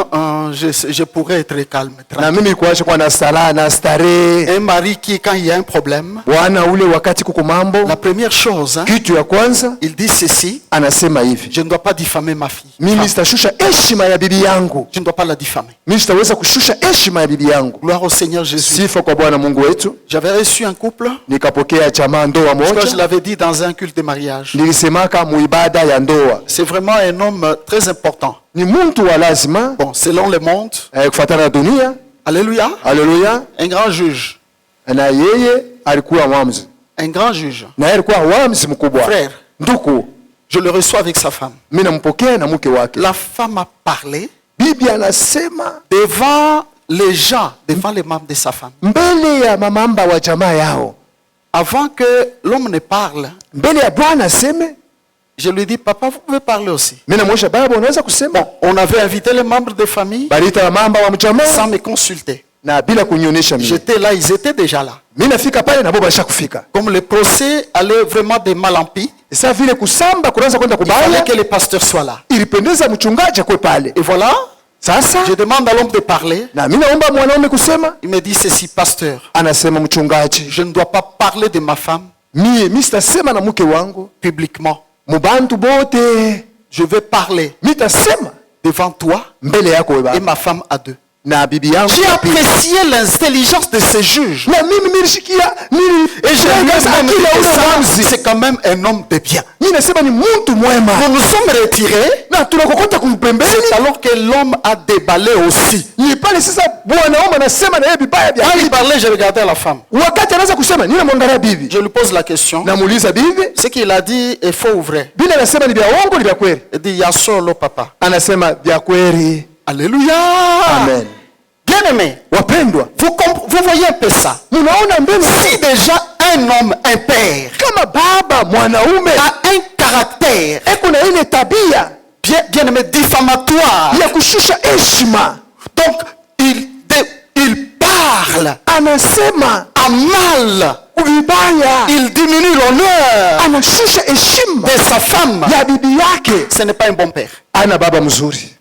S1: je pourrais être calme.
S2: na mimi kuacha kwa na sala na starehe.
S1: Un mari qui, quand il y a un problème,
S2: Bwana ule wakati kuko mambo,
S1: la première chose, hein,
S2: kitu ya kwanza
S1: il dit ceci,
S2: anasema hivi,
S1: je ne dois pas diffamer ma fille.
S2: mimi sitashusha heshima ya bibi yangu,
S1: Je ne dois pas la diffamer.
S2: mimi sitaweza kushusha heshima ya bibi yangu.
S1: Gloire au Seigneur Jésus.
S2: Sifa kwa Bwana Mungu wetu.
S1: J'avais reçu un couple,
S2: Nikapokea jamaa ndoa
S1: je
S2: moja,
S1: l'avais dit dans un culte de mariage.
S2: nilisemaka muibada ya ndoa,
S1: C'est vraiment un homme très important.
S2: ni mtu wa lazima
S1: Bon, selon le monde,
S2: kufuatana na dunia.
S1: alléluia,
S2: Haleluya.
S1: un grand juge.
S2: Na yeye alikuwa mwamuzi,
S1: Un grand juge.
S2: na yeye alikuwa mwamuzi mkubwa.
S1: Frère,
S2: Nduku,
S1: je le reçois avec sa femme.
S2: mimi nampokea na mke wake.
S1: La femme a parlé
S2: Bibi anasema
S1: devant les gens, devant les membres de sa femme.
S2: mbele ya mamamba wa jamaa yao,
S1: Avant que l'homme ne parle,
S2: mbele ya bwana aseme.
S1: je lui dis, papa, vous pouvez parler aussi.
S2: Mimi namwosha baba, unaweza kusema.
S1: On avait invité les membres de famille
S2: Balita mamamba wa mjamaa
S1: sans me consulter.
S2: na bila kunionyesha mimi.
S1: J'étais là, ils étaient déjà là.
S2: Mimi nafika pale na baba kufika.
S1: Comme le procès allait vraiment de mal en pis,
S2: Sasa vile kusamba kuanza kwenda
S1: il fallait
S2: kubaya,
S1: que les pasteurs soient là.
S2: ilipendeza mchungaji akwe pale.
S1: Et voilà,
S2: Sasa
S1: je demande à l'homme de parler.
S2: na mimi naomba mwanaume kusema,
S1: Il me dit ceci, pasteur,
S2: anasema mchungaji,
S1: je ne dois pas parler de ma femme
S2: mimi sitasema na mke wangu
S1: publiquement.
S2: mubantu bote,
S1: Je vais parler
S2: mitasema
S1: devant toi
S2: mbele yako wewe
S1: et
S2: baba
S1: ma femme à deux.
S2: na bibi yangu.
S1: J'ai apprécié l'intelligence de ce juge.
S2: Na mimi nilishikia
S1: Et je lui ai même dit que ça,
S2: mwamuzi.
S1: c'est quand même un homme de bien.
S2: Mimi nasema ni mtu mwema.
S1: Nous nous sommes retirés.
S2: Na tunakokota kumpembeni.
S1: C'est alors que l'homme a déballé aussi.
S2: Ni pale sasa bwanaume anasema na yeye vibaya vya
S1: Quand il
S2: bibi.
S1: parlait, je regardais la femme.
S2: Wakati anaanza kusema, nina mwangalia bibi.
S1: Je lui pose la question.
S2: Namuuliza bibi,
S1: Ce qu'il a dit est faux ou vrai?
S2: bibi anasema ni vya uongo ni vya kweli?
S1: Il dit, il y a solo, papa.
S2: Anasema vya kweli.
S1: Alléluia.
S2: Amen.
S1: Bien aimé,
S2: Wapendwa,
S1: vous Vous voyez un peu ça.
S2: Munaona mbele
S1: Si déjà un homme, un père,
S2: kama baba mwanaume
S1: a un caractère
S2: kuna ile tabia
S1: bien aimé diffamatoire,
S2: ya kushusha heshima,
S1: donc il parle
S2: anasema
S1: à mal,
S2: vibaya,
S1: il diminue l'honneur
S2: anashusha heshima
S1: de sa femme,
S2: ya bibi yake,
S1: ce n'est pas un bon père.
S2: ana baba mzuri.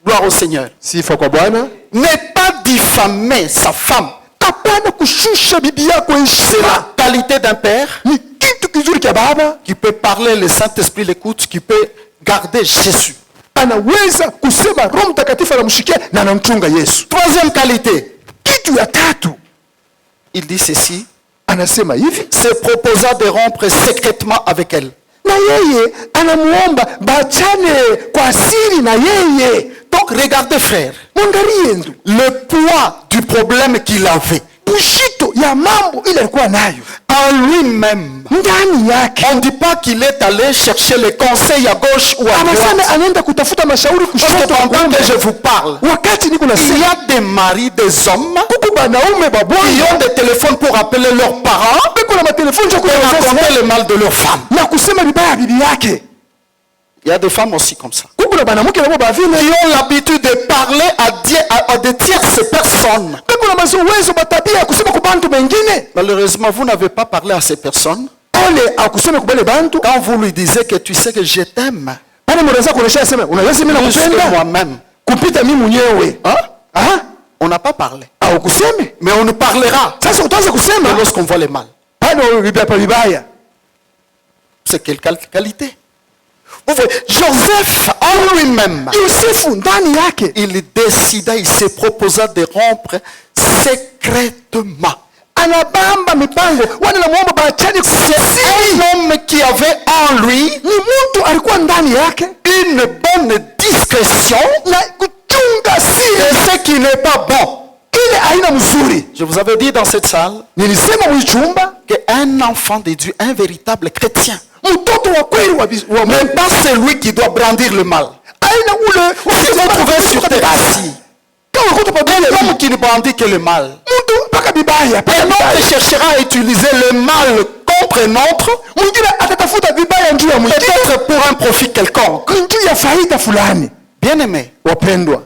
S1: Gloire au Seigneur.
S2: Sifa kwa Bwana.
S1: Ne pas diffamer sa femme.
S2: Hapana kushusha bibi yako heshima.
S1: La qualité d'un père
S2: Ni kitu kizuri cha baba,
S1: qui peut parler, le Saint-Esprit l'écoute, qui peut garder Jésus.
S2: anaweza kusema Roho Mtakatifu anamshikia na anamchunga Yesu.
S1: Troisième qualité,
S2: Kitu ya tatu,
S1: il dit ceci,
S2: anasema hivi,
S1: se proposa de rompre secrètement avec elle.
S2: na yeye anamuomba bachane kwa siri na yeye.
S1: Donc regardez frère,
S2: Mwangalie ndu
S1: le poids du problème qu'il avait
S2: bushito ya mambo ile alikuwa nayo
S1: en lui-même.
S2: ndani yake.
S1: On ne dit pas qu'il est allé chercher les conseils à gauche ou à
S2: Anasema
S1: droite.
S2: anaenda kutafuta mashauri
S1: Parce que
S2: kushoto
S1: pendant
S2: kuume.
S1: que je vous parle,
S2: Wakati niko
S1: il y
S2: nasema
S1: a des maris, des hommes
S2: kuku banaume
S1: qui
S2: babwana
S1: ont des téléphones pour appeler leurs parents
S2: beko na matelefoni ya
S1: et raconter
S2: kuelezea
S1: le mal de leur femme.
S2: na kusema vibaya bibi yake.
S1: Il y a des femmes aussi comme ça.
S2: Kuku na banamuke nabo bavile
S1: Qui ont l'habitude de parler à des tierces personnes.
S2: beko na mazowezo batabia ya kusema kwa bantu mengine.
S1: Malheureusement, vous n'avez pas parlé à ces personnes.
S2: Ole akuseme kubale bantu
S1: Quand vous lui disiez que tu sais que je t'aime,
S2: pale mwanaweza kuonesha sema unaweza mimi
S1: plus que
S2: nakupenda
S1: moi-même,
S2: kupita mimi mwenyewe.
S1: hein?
S2: Ah,
S1: On n'a pas parlé.
S2: au kuseme
S1: Mais on nous parlera
S2: sasa utaanza kusema
S1: lorsqu'on voit le mal.
S2: pale vibaya vibaya.
S1: C'est quelle qualité? Vous voyez, Joseph en lui-même,
S2: Yosefu ndani yake
S1: il décida, il se proposa de rompre secrètement.
S2: anabamba mipango wana namuomba baachane kwa
S1: C'est
S2: siri.
S1: un homme qui avait en lui
S2: Ni mtu alikuwa ndani yake
S1: une bonne discrétion
S2: na kuchunga siri
S1: de ce qui n'est pas bon.
S2: ile aina mzuri.
S1: Je vous avais dit dans cette salle
S2: Nilisema mwichumba
S1: qu'un enfant de Dieu, un véritable chrétien,
S2: mtoto wa kweli wa
S1: n'est pas celui qui doit brandir le mal.
S2: aina ule
S1: Si vous trouvez sur terre ici,
S2: kama kuto pa
S1: un
S2: bele
S1: homme qui ne brandit que le mal,
S2: mtu mpaka bibaya paka
S1: un autre
S2: bibaya.
S1: cherchera à utiliser le mal contre un autre,
S2: Mwingine atatafuta vibaya njuu ya mwingine
S1: peut-être pour un profit quelconque.
S2: njuu ya faida fulani.
S1: Bien aimé,
S2: Wapendwa,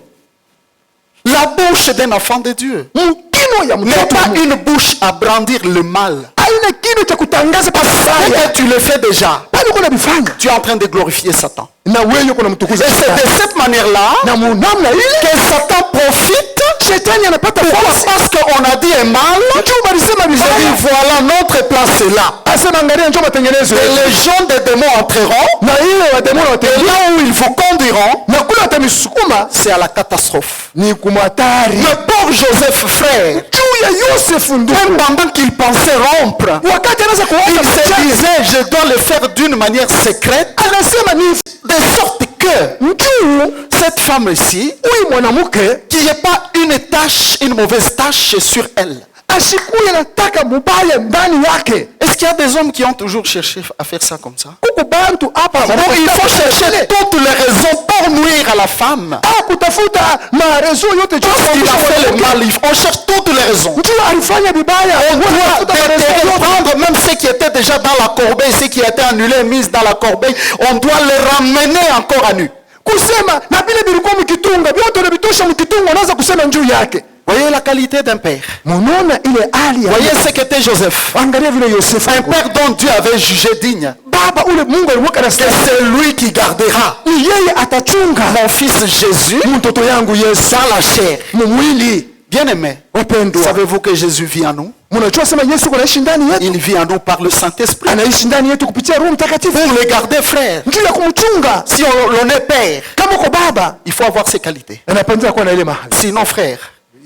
S1: la bouche d'un enfant de Dieu
S2: mkino ya
S1: n'est
S2: mtoto
S1: pas une bouche à brandir le mal.
S2: aina kino cha kutangaza pasaya
S1: Et tu le fais déjà.
S2: bali kuna bifanya
S1: Tu es en train de glorifier Satan.
S2: na wewe kuna
S1: Et
S2: mtukuza
S1: c'est
S2: Shetani.
S1: de cette manière-là
S2: Na munamna ile
S1: que Satan profite
S2: shetani anapata fursa.
S1: parce qu'on a dit un mal.
S2: Njoo alisema
S1: Il dit
S2: vizuri
S1: voilà, notre place est là.
S2: asema angalia njoo matengenezo
S1: Et les gens des démons entreront.
S2: na ile wa demoni
S1: Et
S2: wataingia
S1: là où ils vous conduiront,
S2: na kule watanisukuma
S1: c'est à la catastrophe.
S2: ni kumwatari.
S1: Le pauvre Joseph, frère,
S2: Juu ya Yosefu ndugu,
S1: même pendant qu'il pensait rompre,
S2: wakati anaweza
S1: il
S2: kuwaza
S1: se
S2: mchana,
S1: disait, je dois le faire d'une manière secrète,
S2: anasema ni
S1: de sorte que
S2: njuu
S1: cette femme-ci,
S2: huyu mwanamke
S1: qu'il n'y ait pas une tache, une mauvaise tache sur elle.
S2: ashikuye nataka mubaya ndani yake.
S1: Est-ce qu'il y a des hommes qui ont toujours cherché à faire ça comme ça?
S2: Kuku bantu hapa
S1: Bon, il faut chercher toutes les raisons pour nuire à la femme.
S2: au kutafuta marezo yote juu
S1: Parce qu'il a fait le
S2: ya
S1: mal, on cherche toutes les raisons.
S2: njuu alifanya vibaya.
S1: On doit
S2: Kutafuta marezo yote.
S1: prendre même ceux qui étaient déjà dans la corbeille, ceux qui étaient annulés, mis dans la corbeille, on doit les ramener encore à nu.
S2: Kusema na vile vilikuwa mkitunga vyote unavitosha mkitunga, unaanza kusema njuu yake.
S1: Voyez la qualité d'un père.
S2: Munaona ile hali ya
S1: Voyez ce qu'était Joseph.
S2: angalia vile Yosefu
S1: Un père dont Dieu avait jugé digne.
S2: baba ule Mungu alimweka na
S1: Que c'est lui qui gardera
S2: ni yeye atachunga
S1: mon fils Jésus
S2: mtoto yangu Yesu
S1: dans la chair.
S2: mumwili.
S1: Bien aimé,
S2: Wapendwa,
S1: savez-vous que Jésus vit en nous?
S2: mnajua sema Yesu anaishi ndani yetu,
S1: Il vit en nous par le Saint-Esprit.
S2: anaishi ndani yetu kupitia Roho Mtakatifu
S1: Pour le garder, frère,
S2: njuu ya kumchunga.
S1: si on est père,
S2: Kama uko baba
S1: il faut avoir ces qualités.
S2: anapenda kuwa na ile mahali,
S1: Sinon, frère,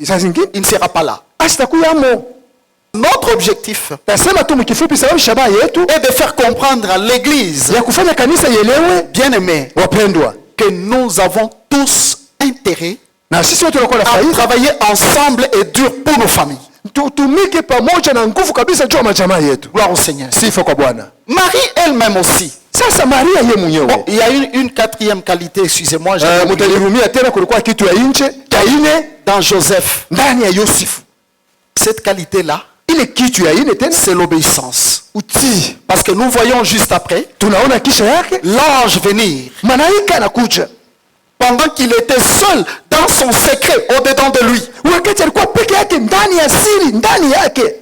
S2: saa zingine
S1: il ne sera pas là.
S2: asitakuyamo.
S1: Notre objectif
S2: Nasema tu mkifupi, sababu shabaha yetu
S1: est de faire comprendre à l'Église,
S2: ya kufanya kanisa ielewe,
S1: bien aimé,
S2: wapendwa,
S1: que nous avons tous intérêt
S2: na sisi wote tunakuwa na
S1: à
S2: faida,
S1: travailler ensemble et dur pour nos familles.
S2: tutumike pamoja na nguvu kabisa juu ya majamaa yetu.
S1: Gloire au Seigneur.
S2: Sifa kwa Bwana.
S1: Marie elle-même aussi.
S2: Sasa Maria yeye mwenyewe.
S1: Bon, il y a une quatrième qualité, excusez-moi, j'ai oublié.
S2: Mtanirumia tena kulikuwa kitu ya nje, ya ine
S1: Dans Joseph.
S2: ndani ya Yosefu.
S1: Cette qualité-là,
S2: Ile kitu ya ine tena
S1: c'est l'obéissance.
S2: utii.
S1: Parce que nous voyons juste après
S2: Tunaona kisha yake
S1: l'ange venir.
S2: malaika anakuja.
S1: Pendant qu'il était seul dans son secret, au-dedans de lui.
S2: Wakati alikuwa peke yake ndani ya siri, ndani yake.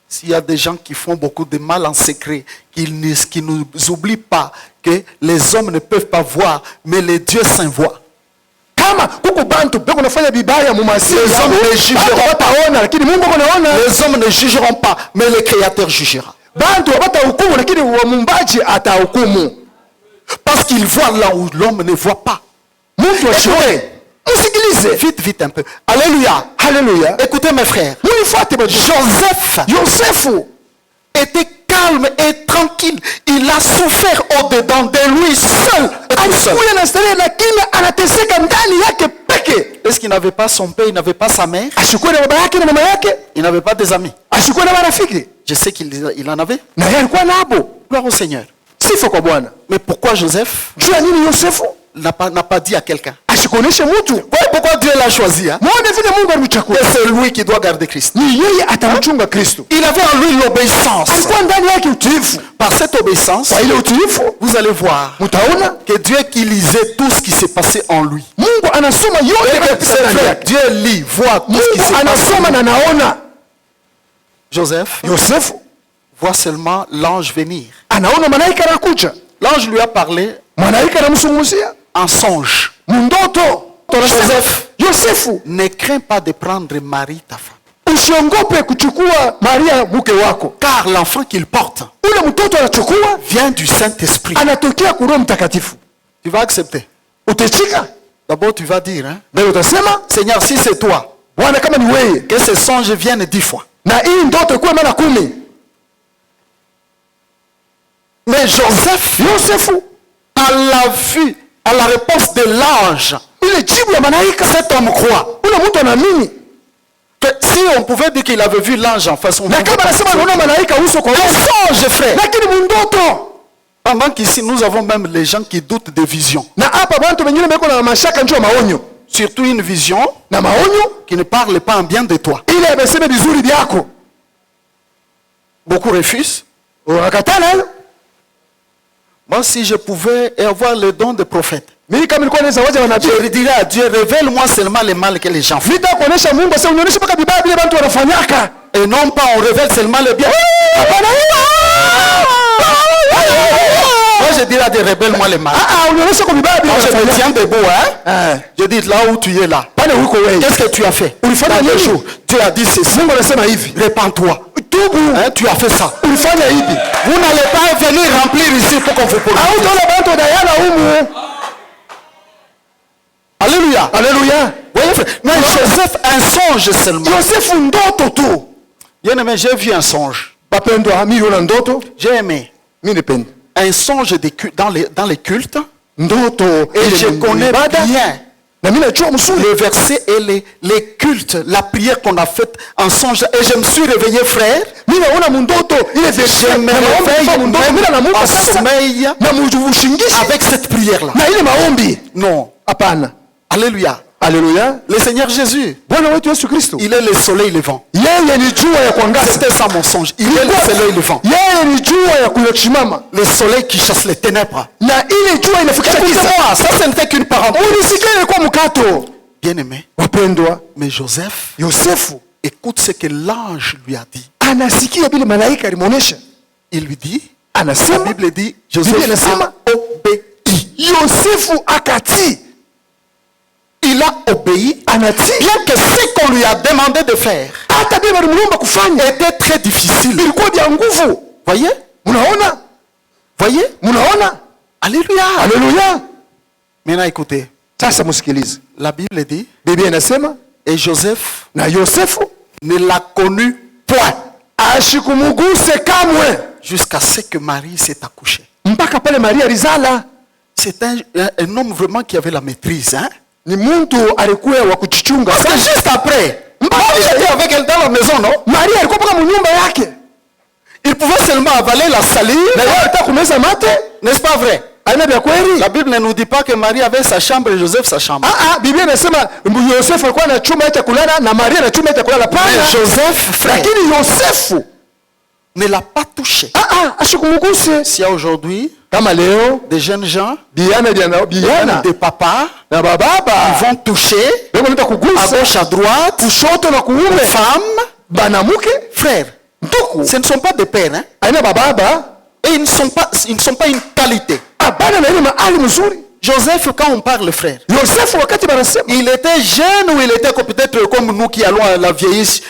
S1: S'il y a des gens qui font beaucoup de mal en secret, qui nous oublient pas que les hommes ne peuvent pas voir, mais les dieux saints voient.
S2: Kama kuko bantu beko nafanya bibaya mu masiri,
S1: Les hommes ne jugeront
S2: wataona lakini Mungu anaona.
S1: Les hommes ne jugeront pas, mais le Créateur jugera.
S2: Bantu watahukumu lakini muumbaji atahukumu.
S1: Parce qu'il voit là où l'homme ne voit pas.
S2: Mungu ashore. Msikilize.
S1: Vite un peu. Alléluia.
S2: Haleluya.
S1: Écoutez mes frères.
S2: Munifuate bwana.
S1: Joseph
S2: Yosefu
S1: était calme et tranquille. Il a souffert au-dedans de lui seul.
S2: alikuwa na starehe lakini anateseka ndani yake peke.
S1: Est-ce qu'il n'avait pas son père, il n'avait pas sa mère?
S2: Ashukue na baba yake na mama yake.
S1: Il n'avait pas des amis.
S2: Ashukue na marafiki.
S1: Je sais qu'il en avait.
S2: Na yeye alikuwa nabo.
S1: Gloire au Seigneur.
S2: Sifa kwa Bwana.
S1: Mais pourquoi Joseph
S2: Juu ya nini Yosefu
S1: n'a pas dit à quelqu'un?
S2: ashikuoneshe mtu?
S1: Ouais, pourquoi Dieu l'a choisi? Hein?
S2: Muone vile Mungu alimchagua.
S1: Et c'est lui qui doit garder Christ.
S2: Ni yeye atamchunga Kristo.
S1: Il avait en lui l'obéissance.
S2: Alikuwa ndani yake utiifu.
S1: Par cette obéissance,
S2: Kwa ile utiifu
S1: vous allez voir
S2: mtaona
S1: que Dieu qui lisait tout ce qui s'est passé en lui.
S2: Mungu anasoma yote katika
S1: C'est
S2: ndani
S1: vrai,
S2: yake.
S1: Dieu lit, voit tout ce qui
S2: Mungu
S1: s'est passé.
S2: anasoma na naona.
S1: Joseph
S2: Yosefu
S1: voit seulement l'ange venir.
S2: anaona malaika anakuja.
S1: L'ange lui a parlé
S2: Malaika anamsungumzia
S1: en songe.
S2: mundoto.
S1: Joseph,
S2: Yosefu,
S1: ne crains pas de prendre Marie ta femme,
S2: usiongope kuchukua Maria mke wako,
S1: car l'enfant qu'il porte
S2: ule mtoto anachukua
S1: vient du Saint-Esprit.
S2: anatokea kwa Roho Mtakatifu.
S1: Tu vas accepter.
S2: Utachika
S1: D'abord, tu vas dire, hein,
S2: ndio utasema,
S1: Seigneur, si c'est toi,
S2: Bwana kama ni wewe,
S1: que ce songe vienne 10 fois.
S2: na hii ndoto ikuwe mara 10.
S1: Mais Joseph,
S2: Yosefu,
S1: à la vue, à la réponse de l'ange,
S2: ile jibu ya malaika,
S1: cet homme croit.
S2: ule mtu anaamini.
S1: Que si on pouvait dire qu'il avait vu l'ange en face, on
S2: Na
S1: pouvait
S2: kama anasema
S1: pas-
S2: anaona malaika uso kwa
S1: Un
S2: uso,
S1: songe, frère.
S2: lakini mundoto.
S1: Pendant qu'ici, nous avons même les gens qui doutent des visions.
S2: Na hapa bantu wengine beko na mashaka njoo maonyo.
S1: Surtout une vision
S2: Na maonyo
S1: qui ne parle pas en bien de toi.
S2: ile amesema vizuri vyako.
S1: Beaucoup refusent.
S2: Unakatana hiyo?
S1: Moi, si je pouvais avoir le don de prophète,
S2: Mimi kama nilikuwa naweza waje wanabii,
S1: je dirais à Dieu, révèle-moi seulement le mal que les gens font.
S2: nita kuonesha Mungu sasa unionyeshe mpaka vibaya vile watu wanafanyaka.
S1: Et non pas on révèle seulement le bien.
S2: Hapana
S1: Moi, je dirais à Dieu, révèle-moi le mal.
S2: unionyeshe kwa vibaya vile
S1: Moi, je me
S2: wanafanyaka.
S1: tiens debout, hein. Je dis, là où tu es là,
S2: Pale huko wewe.
S1: qu'est-ce que tu as fait?
S2: Ulifanya
S1: Dans le
S2: nini?
S1: jour, Dieu a dit ceci.
S2: Mungu anasema hivi.
S1: Répands-toi.
S2: Tubu.
S1: Hein, tu as fait ça.
S2: Ulifanya hivi.
S1: Vous n'allez pas venir remplir ici pour qu'on vous pose.
S2: Au tona bantu wanayala humu.
S1: Alléluia.
S2: Haleluya.
S1: Voyez, frère. Mais Joseph, un songe seulement.
S2: Yosefu ndoto tu.
S1: Bien aimé, j'ai vu un songe.
S2: Bapendwa, mimi una ndoto.
S1: J'ai aimé
S2: Mimi nipende.
S1: un songe dans les cultes.
S2: Ndoto
S1: Et je connais bien
S2: na mimi najua msuri.
S1: les versets et les cultes, la prière qu'on a faite en songe. Et je me suis réveillé, frère.
S2: Mimi naona mundoto ile verse.
S1: Je me
S2: Na maombi
S1: réveille
S2: kwa mundoto mimi namuka
S1: en
S2: sasa.
S1: sommeil
S2: Na mujushingishi
S1: avec cette prière-là.
S2: na ile maombi.
S1: Non.
S2: Hapana.
S1: Alléluia.
S2: Haleluya.
S1: Le Seigneur Jésus,
S2: Bwana wetu Yesu Kristo.
S1: il est le soleil levant.
S2: Yeye ni jua ya kuangaza.
S1: C'était ça mon songe. Il est le soleil levant.
S2: Yeye ni jua ya kuyochimama.
S1: Le soleil qui chasse les ténèbres.
S2: Na ile jua inafikisha giza.
S1: Écoutez-moi, ça ce n'était qu'une parenthèse.
S2: Unisikie ilikuwa mkato.
S1: Bien aimé.
S2: Wapendwa,
S1: Mais
S2: Yosefu
S1: écoute ce que l'ange lui a dit.
S2: anasikia vile malaika alimuonesha.
S1: Il lui dit, la
S2: Anasema
S1: Bible dit,
S2: Biblia
S1: Joseph
S2: inasema
S1: a obéi.
S2: Yosefu akati.
S1: Il a obéi,
S2: Anati.
S1: bien que ce qu'on lui a demandé de faire
S2: Hata bila walimwomba kufanya
S1: était très difficile.
S2: ilikuwa vya nguvu.
S1: Voyez?
S2: Munaona?
S1: Voyez?
S2: Munaona?
S1: Alléluia.
S2: Haleluya.
S1: Maintenant écoutez,
S2: Sasa msikilize.
S1: la Bible dit,
S2: Biblia inasema
S1: et Joseph
S2: na Yosefu
S1: ne l'a connu point
S2: ashikumuguse kamwe
S1: jusqu'à ce que Marie s'est accouchée.
S2: mpaka pale Maria alizala.
S1: C'est un homme vraiment qui avait la maîtrise. Hein?
S2: Ni mtu alikuwa wa kuchichunga.
S1: Parce que juste après, Marie était avec elle dans la maison, non?
S2: Maria alikuwa mpaka mnyumba yake.
S1: Il Il pouvait seulement avaler la salive.
S2: na yeye alitaka kumeza mate.
S1: N'est-ce pas vrai?
S2: Aina vya kweli.
S1: La Bible ne nous dit pas que Marie avait sa chambre et Joseph sa chambre.
S2: Biblia inasema Yosefu alikuwa na chumba cha kulala na Maria na chumba cha kulala pana.
S1: Mais Joseph, frère,
S2: Lakini Yosefu
S1: ne l'a pas touché.
S2: asikumuguse.
S1: S'il y a aujourd'hui
S2: Kama leo
S1: des jeunes gens,
S2: biana
S1: des papas,
S2: na baba
S1: ils vont toucher
S2: wewe unataka
S1: à
S2: kugusa
S1: gauche, à droite,
S2: kushoto na kuume,
S1: femmes,
S2: banamuke,
S1: frères.
S2: ndugu.
S1: Ce ne sont pas des pères, hein?
S2: Aina baba
S1: Et ils ne sont pas une qualité.
S2: abana na ile mahali mzuri.
S1: Joseph, quand on parle frère,
S2: Yosefu wakati banasema
S1: il était jeune ou il était peut-être comme nous qui allons à la vieillesse,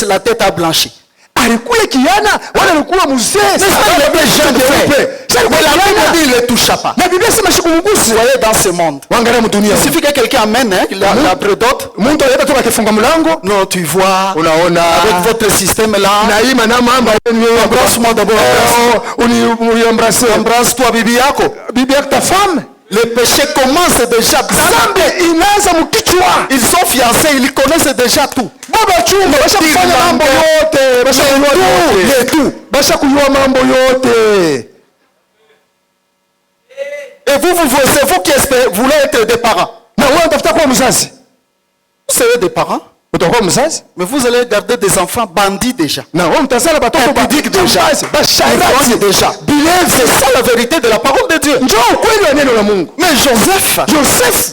S1: la tête a blanchi.
S2: alikuwa kijana wala alikuwa mzee.
S1: Il était jeune frère. Mais la Bible dit il ne le toucha pas.
S2: Na Biblia sema
S1: Vous
S2: shikumuguse.
S1: voyez dans ce monde.
S2: Wangalia mdunia.
S1: Il suffit que quelqu'un amène hein, la prédote.
S2: Mtu aleta toka kifunga mlango.
S1: Non, tu vois,
S2: Unaona
S1: avec votre système là.
S2: naima na mambo
S1: Embrasse-moi d'abord.
S2: uniembrasse.
S1: Embrasse-toi, bibi yako.
S2: Bibi yako ta femme.
S1: Le péché commence déjà.
S2: Zambi inaanza mkichwa.
S1: Ils sont fiancés, ils connaissent déjà tout.
S2: Baba chumba basha kufanya mambo yote, basha kujua
S1: tout.
S2: basha kujua mambo yote.
S1: Et c'est vous qui voulez être des parents.
S2: Na wewe unatafuta kuwa mzazi.
S1: Vous serez des parents,
S2: Utakuwa mzazi?
S1: mais vous allez garder des enfants bandits déjà.
S2: Na wewe mtazala batoto
S1: Impudiques déjà.
S2: basharati
S1: Déjà. C'est ça la vérité de la parole de Dieu.
S2: njoo ukweli wa neno la Mungu.
S1: Mais Joseph,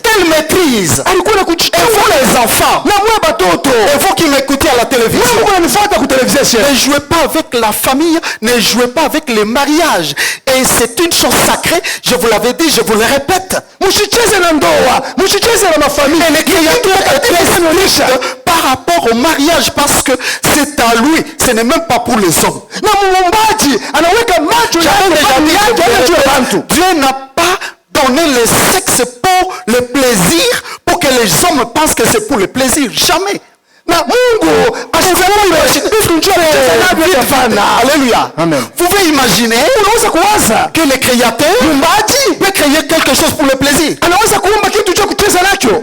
S1: quelle maîtrise.
S2: Alikuwa na
S1: Et
S2: kujichunga
S1: vous les enfants,
S2: na mwe batoto.
S1: et vous qui m'écoutez à la télévision,
S2: Mungu ananifuata ku television.
S1: ne jouez pas avec la famille, ne jouez pas avec les mariages. Et c'est une chose sacrée, je vous l'avais dit, je vous le répète.
S2: Msicheze na ndoa, msicheze na mafamilia.
S1: Et les créatures est très stricte par rapport au mariage parce que c'est à lui, ce n'est même pas pour les hommes.
S2: Na muumbaji anaweka macho yake
S1: Dieu n'a pas donné le sexe pour le plaisir, pour que les hommes pensent que c'est pour le plaisir. Jamais.
S2: na Mungu
S1: Alléluia.
S2: Amen.
S1: Vous pouvez imaginer que le créateur peut créer quelque chose pour le plaisir.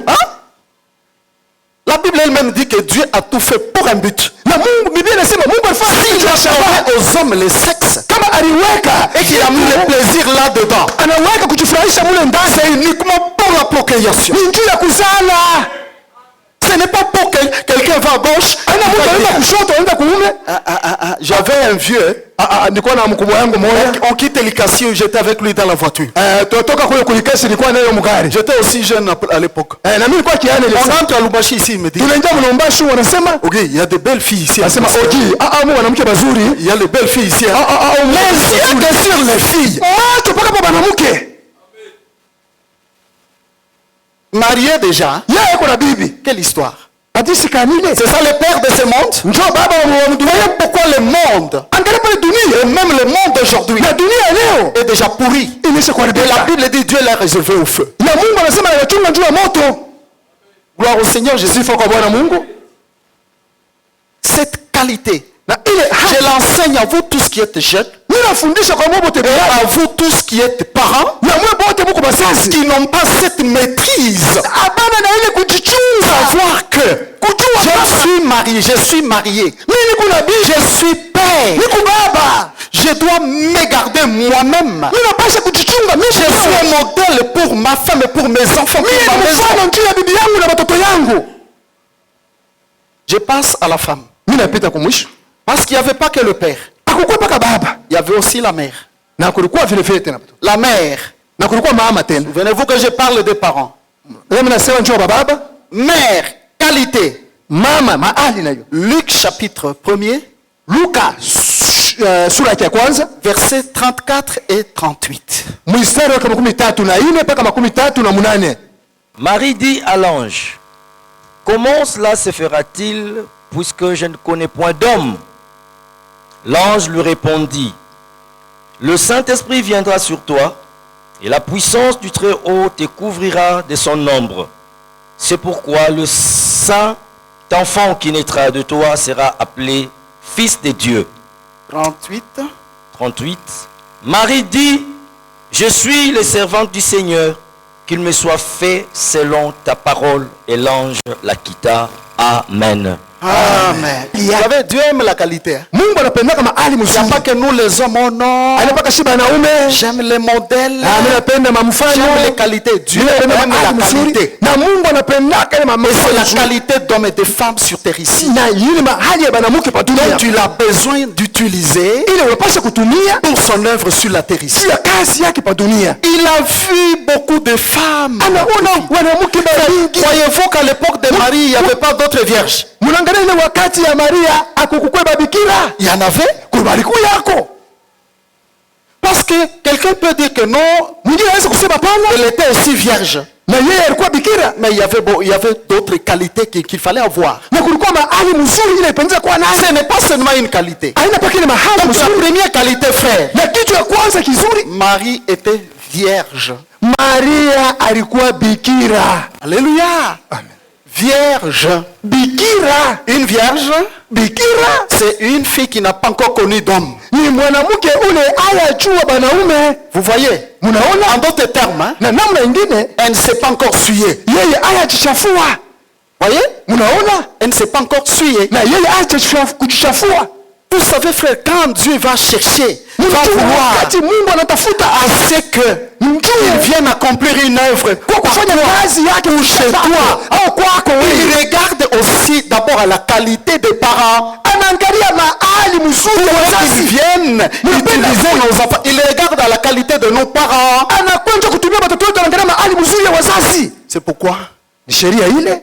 S1: Hein? La Bible elle-même dit que Dieu a tout fait pour un but. S'il a donné aux hommes le sexe et qu'il a mis le plaisir là-dedans, c'est uniquement pour la procréation. Ce n'est pas pour que quelqu'un va à gauche. J'avais un vieux. On quitte l'Ikasi, j'étais avec lui dans la voiture. J'étais aussi jeune à l'époque. On entre à Lubumbashi ici, il me dit. Ok, il y a des belles filles ici. Il y a des belles filles ici. Les yeux sur les filles. Marié déjà. Quelle histoire. C'est ça le père de ce monde. Voyez pourquoi le monde, et même le monde d'aujourd'hui, est déjà pourri. Et la Bible dit Dieu l'a réservé au feu. Gloire au Seigneur Jésus. Cette qualité, je l'enseigne à vous tous qui êtes jeunes, et à vous tous qui êtes parents, qui n'ont pas cette maîtrise. Savoir que je suis marié, je suis père, je dois me garder moi-même. Je suis un modèle pour ma femme et pour mes enfants, pour ma maison. Je passe à la femme. Parce qu'il n'y avait pas que le père. Il y avait aussi la mère. La mère. Souvenez-vous que je parle des parents. Mère, qualité. Luc chapitre 1er. Versets 34 et 38.
S4: Marie dit à l'ange, comment cela se fera-t-il puisque je ne connais point d'homme? L'ange lui répondit, le Saint-Esprit viendra sur toi et la puissance du Très-Haut te couvrira de son ombre. C'est pourquoi le saint enfant qui naîtra de toi sera appelé Fils de Dieu. 38. Marie dit, je suis le servante du Seigneur, qu'il me soit fait selon ta parole. Et l'ange la quitta. Amen.
S1: Amen. Vous savez, Dieu aime la qualité.
S2: Mungu anapenda kama ali
S1: Il n'y a
S2: mzuri.
S1: pas que nous les hommes, oh non.
S2: Anapaka shiba wanaume.
S1: J'aime les modèles.
S2: Mimi napenda mamfano.
S1: J'aime les qualités. Dieu
S2: Mimi napenda
S1: aime la
S2: ali mzuri.
S1: qualité.
S2: Na Mungu anapenda kama
S1: Et
S2: mamfano.
S1: c'est la qualité d'hommes et de femmes sur terre ici.
S2: Na yule mahali ya banamuke pa dunia.
S1: Donc tu as besoin d'utiliser
S2: Ile unapaswa kutumia
S1: pour son œuvre sur la terre ici.
S2: juu ya kazi yake pa dunia.
S1: Il a vu beaucoup de femmes.
S2: Anaona wanamuke wengi.
S1: Croyez-vous qu'à l'époque de Marie, il n'y avait pas d'autres vierges?
S2: Mnaangalia ile wakati ya Maria akukukweba bikira.
S1: Il y en avait.
S2: Kubariku yako.
S1: Parce que quelqu'un peut dire que non,
S2: Mwingine anaweza kusema pana.
S1: elle était aussi vierge.
S2: Na yeye alikuwa bikira.
S1: Mais il y avait d'autres qualités qu'il fallait avoir.
S2: Na kulikuwa mahali mzuri ile ipendeza kwa naye.
S1: Ce n'est pas seulement une qualité.
S2: Haina paka ile mahali
S1: Donc la
S2: mzuri.
S1: première qualité, frère,
S2: Na kitu ya kwanza kizuri,
S1: Marie était vierge.
S2: Maria alikuwa bikira.
S1: Alléluia.
S2: Amen.
S1: Vierge.
S2: Bikira.
S1: Une vierge,
S2: Bikira
S1: c'est une fille qui n'a pas encore connu d'homme.
S2: ni mwanamke ule ayajua banaume.
S1: Vous voyez? En
S2: Munaona?
S1: d'autres termes, hein,
S2: Na namna ingine
S1: elle ne s'est pas encore souillée.
S2: yeye ayajichafua.
S1: Voyez?
S2: Munaona?
S1: Elle ne s'est pas encore souillée.
S2: Na yeye kujichafua.
S1: Vous savez, frère, quand Dieu va chercher, va
S2: Mtu
S1: vouloir
S2: wakati Mungu anatafuta
S1: à ce que il vienne accomplir une œuvre
S2: kwa kufanya kazi yake
S1: chez toi,
S2: au kwako
S1: il
S2: wewe.
S1: regarde aussi d'abord à la qualité des parents.
S2: Anaangalia mahali mzuri wa
S1: Ils
S2: wazazi.
S1: viennent utiliser nos enfants. Il regarde à la qualité de nos parents.
S2: Anakwenda kutumia watoto wetu, anaangalia mahali mzuri ya wazazi.
S1: C'est pourquoi,
S2: Ni sheria ile.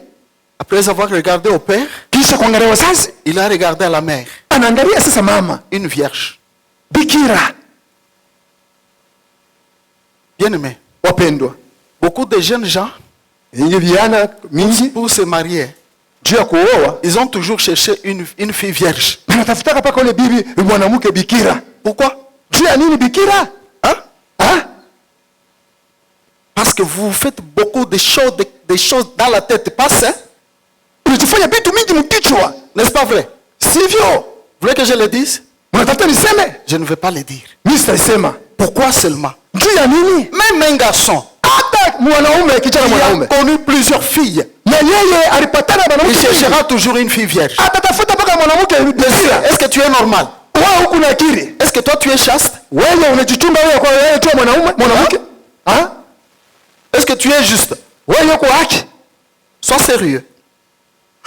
S1: après avoir regardé au père,
S2: Kisha kuangalia wazazi,
S1: il a regardé à la mère,
S2: anaangalia sasa mama
S1: une vierge.
S2: bikira.
S1: Bien aimé,
S2: Wapendwa,
S1: beaucoup de jeunes gens,
S2: yenye vijana mingi
S1: pour se marier,
S2: juu ya kuoa
S1: ils ont toujours cherché une fille vierge.
S2: anatafutaka paka ule bibi mwanamke bikira.
S1: Pourquoi?
S2: Juu ya nini bikira?
S1: Hein?
S2: Ha?
S1: Parce que vous faites beaucoup de choses, des choses dans la tête, pas ça?
S2: Unajifanya vitu mingi mkichwa,
S1: N'est-ce pas vrai?
S2: sivyo?
S1: Vous voulez que je le dise?
S2: Mnatafuta niseme?
S1: Je ne vais pas le dire.
S2: Mimi sitaisema.
S1: Pourquoi seulement?
S2: Juu ya nini?
S1: Même un garçon
S2: Hata mwanaume kijana
S1: qui a
S2: mwanaume
S1: connu plusieurs filles,
S2: na yeye alipatana na
S1: il
S2: mwanamke
S1: cherchera toujours une fille vierge.
S2: atatafuta mpaka mwanamke bikira.
S1: Est-ce que tu es normal?
S2: Wewe huku na akili.
S1: Est-ce que toi tu es chaste?
S2: Wewe unajichunga wewe kwa wewe tu mwanamke? Ah?
S1: Est-ce que tu es juste?
S2: Wewe uko haki.
S1: Sois sérieux.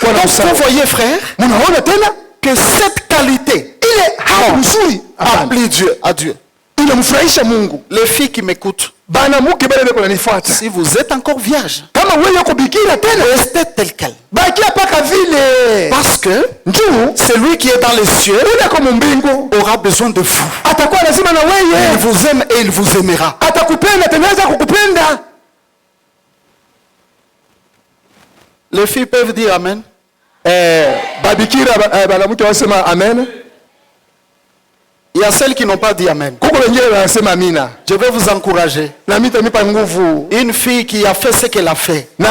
S2: Bwana
S1: Donc
S2: usawa.
S1: vous voyez, frère,
S2: Mnaona tena
S1: que cette qualité
S2: ile hali mzuri
S1: appelle Dieu à Dieu.
S2: inamfurahisha Mungu.
S1: Les filles qui m'écoutent,
S2: Banamuke bale beko nanifuata.
S1: si vous êtes encore vierge,
S2: Kama wewe uko bikira tena,
S1: restez tel quel.
S2: bakia paka vile.
S1: Parce que
S2: Njoo
S1: celui qui est dans les cieux
S2: ule kwa mbingu
S1: aura besoin de vous.
S2: atakuwa lazima na
S1: Il
S2: wewe.
S1: vous aime et il vous aimera.
S2: Atakupenda tena kukupenda.
S1: Les filles peuvent dire Amen.
S2: Babikira banamuke wasema amen.
S1: Il y a celles qui n'ont pas dit Amen.
S2: Kuko wengine wanasema amina.
S1: Je vais vous encourager.
S2: Na mimi tamipa nguvu.
S1: Une fille qui a fait ce qu'elle a fait,
S2: Na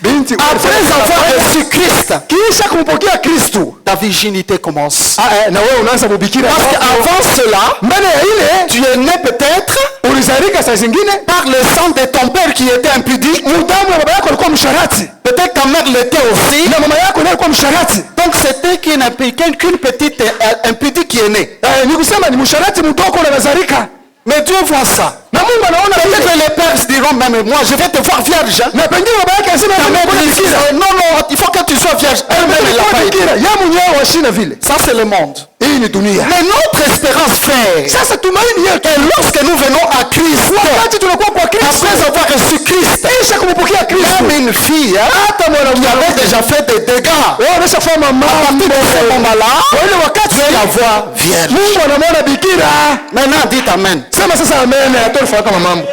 S2: binti
S1: après avoir reçu Christ,
S2: kisha kumpokea Kristo,
S1: ta virginité commence.
S2: na wewe unaanza kubikira.
S1: Parce qu'avant cela,
S2: mbele ya ile
S1: tu es né peut-être
S2: ulizalika saa zingine
S1: par le sang de ton père qui était impudique.
S2: mudamu wa baba yako alikuwa msharati
S1: Peut-être ta mère l'était aussi.
S2: na mama yako naye alikuwa msharati.
S1: Donc c'était qu'une petite impudique qui est née.
S2: Ni kusema ni msharati mdogo na nazarika.
S1: Mais Dieu voit ça.
S2: Na Mungu anaona
S1: Peut-être
S2: vile.
S1: que les pères se diront, même moi, je vais te voir vierge. Hein.
S2: Na pengine baba yake anasema
S1: Ta mère dit,
S2: bikira.
S1: non, non, il faut que tu sois vierge. Elle-même, elle l'a pas été.
S2: Bikira, ya mwenyewe washina vile.
S1: Ça, c'est le monde.
S2: Hii ni dunia.
S1: Mais notre espérance, frère,
S2: Sasa tumaini yetu
S1: et lorsque nous venons à Christ,
S2: wakati tunakuwa kwa Kristo,
S1: après avoir reçu Christ,
S2: kisha kumpokea Kristo,
S1: même une fille hein,
S2: hata
S1: qui
S2: mwanamke
S1: avait déjà fait des dégâts,
S2: wewe unashafanya
S1: à partir de ce
S2: mambo.
S1: moment-là,
S2: Kwa ile wakati
S1: Dieu la voit vierge.
S2: Mungu anamwona bikira.
S1: Maintenant, dites Amen.
S2: Sema sasa amen, atofanya kama mambo.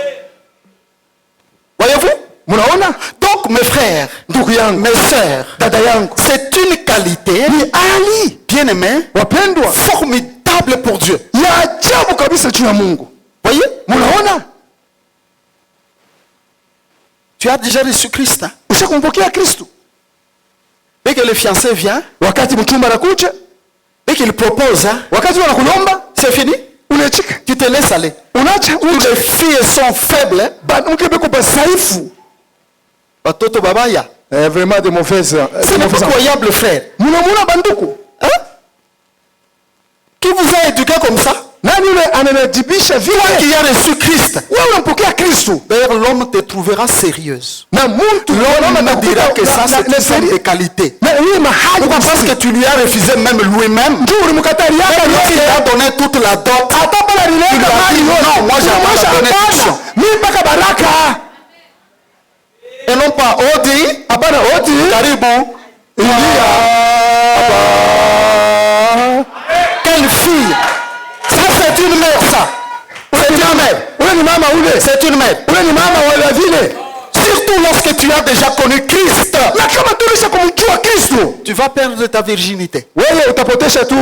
S1: Voyez-vous?
S2: Mnaona?
S1: Donc, mes frères,
S2: Ndugu yangu,
S1: mes sœurs,
S2: dada yangu,
S1: c'est une qualité,
S2: ni ali
S1: bien aimée,
S2: wapendwa
S1: formidable pour Dieu.
S2: ya ajabu kabisa juu ya Mungu.
S1: Voyez?
S2: Mnaona?
S1: Tu as déjà reçu Christ. Hein?
S2: Ushakumpokea Kristo.
S1: Dès que le fiancé vient,
S2: Wakati mchumba anakuja,
S1: dès qu'il propose, hein,
S2: wakati wanakulomba,
S1: c'est fini.
S2: unachika,
S1: Tu te laisses aller.
S2: unacha
S1: Toutes les filles sont faibles. Hein?
S2: mke beko basaifu.
S1: Batoto babaya.
S2: Vraiment de mauvaises.
S1: C'est pas croyable, frère.
S2: Munamuna banduku.
S1: Hein? Qui vous a éduqué comme ça?
S2: Nani yule ananadibisha
S1: Toi
S2: vile?
S1: qui as reçu Christ.
S2: Wewe unampokea Kristo.
S1: D'ailleurs, l'homme te trouvera sérieuse.
S2: Na mtu
S1: L'homme me dira que ça, c'est une femme de qualité.
S2: Na yeye mahali
S1: Pourquoi? Parce que tu lui as refusé même lui-même.
S2: Njoo ulimkatalia
S1: Même lorsqu'il t'a donné toute la dot.
S2: hata pala
S1: Tu lui
S2: nileka
S1: as
S2: mali
S1: dit,
S2: yote.
S1: non, moi j'ai pas la bénédiction.
S2: Mimi mpaka baraka.
S1: Et non pas Odi.
S2: Hapana oti.
S1: Karibu.
S2: Ingia.
S1: Quelle fille. Ça, c'est une mère, ça. C'est une mère.
S2: Ule ni mama ule.
S1: C'est une mère.
S2: Ule ni mama wala vile.
S1: Surtout lorsque tu as déjà connu Christ.
S2: Na kama tulisha kumjua Kristo,
S1: Tu vas perdre ta virginité.
S2: wewe utapotesha tu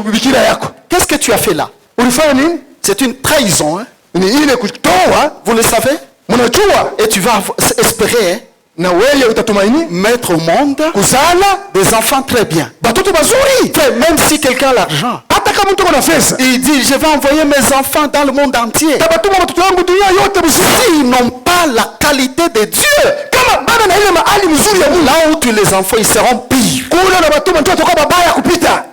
S2: bikira yako.
S1: Qu'est-ce que tu as fait là?
S2: Ulifanya nini?
S1: C'est une trahison. Hein?
S2: Ni ile kutoa,
S1: Vous le savez?
S2: mnajua,
S1: Et tu vas espérer, hein,
S2: na wewe utatumaini
S1: mettre au monde
S2: kuzala
S1: des enfants très bien.
S2: batoto bazuri.
S1: Frère, même si quelqu'un a l'argent,
S2: Hata kama mtu kuna pesa,
S1: il dit, je vais envoyer mes enfants dans le monde entier.
S2: tabatuma watoto wangu dunia yote mzima.
S1: S'ils n'ont pas la qualité de Dieu,
S2: Kama baba na ile mahali mzuri ya Mungu,
S1: là où tu les envoies, ils seront pires.
S2: kule na batuma mtu atoka babaya kupita.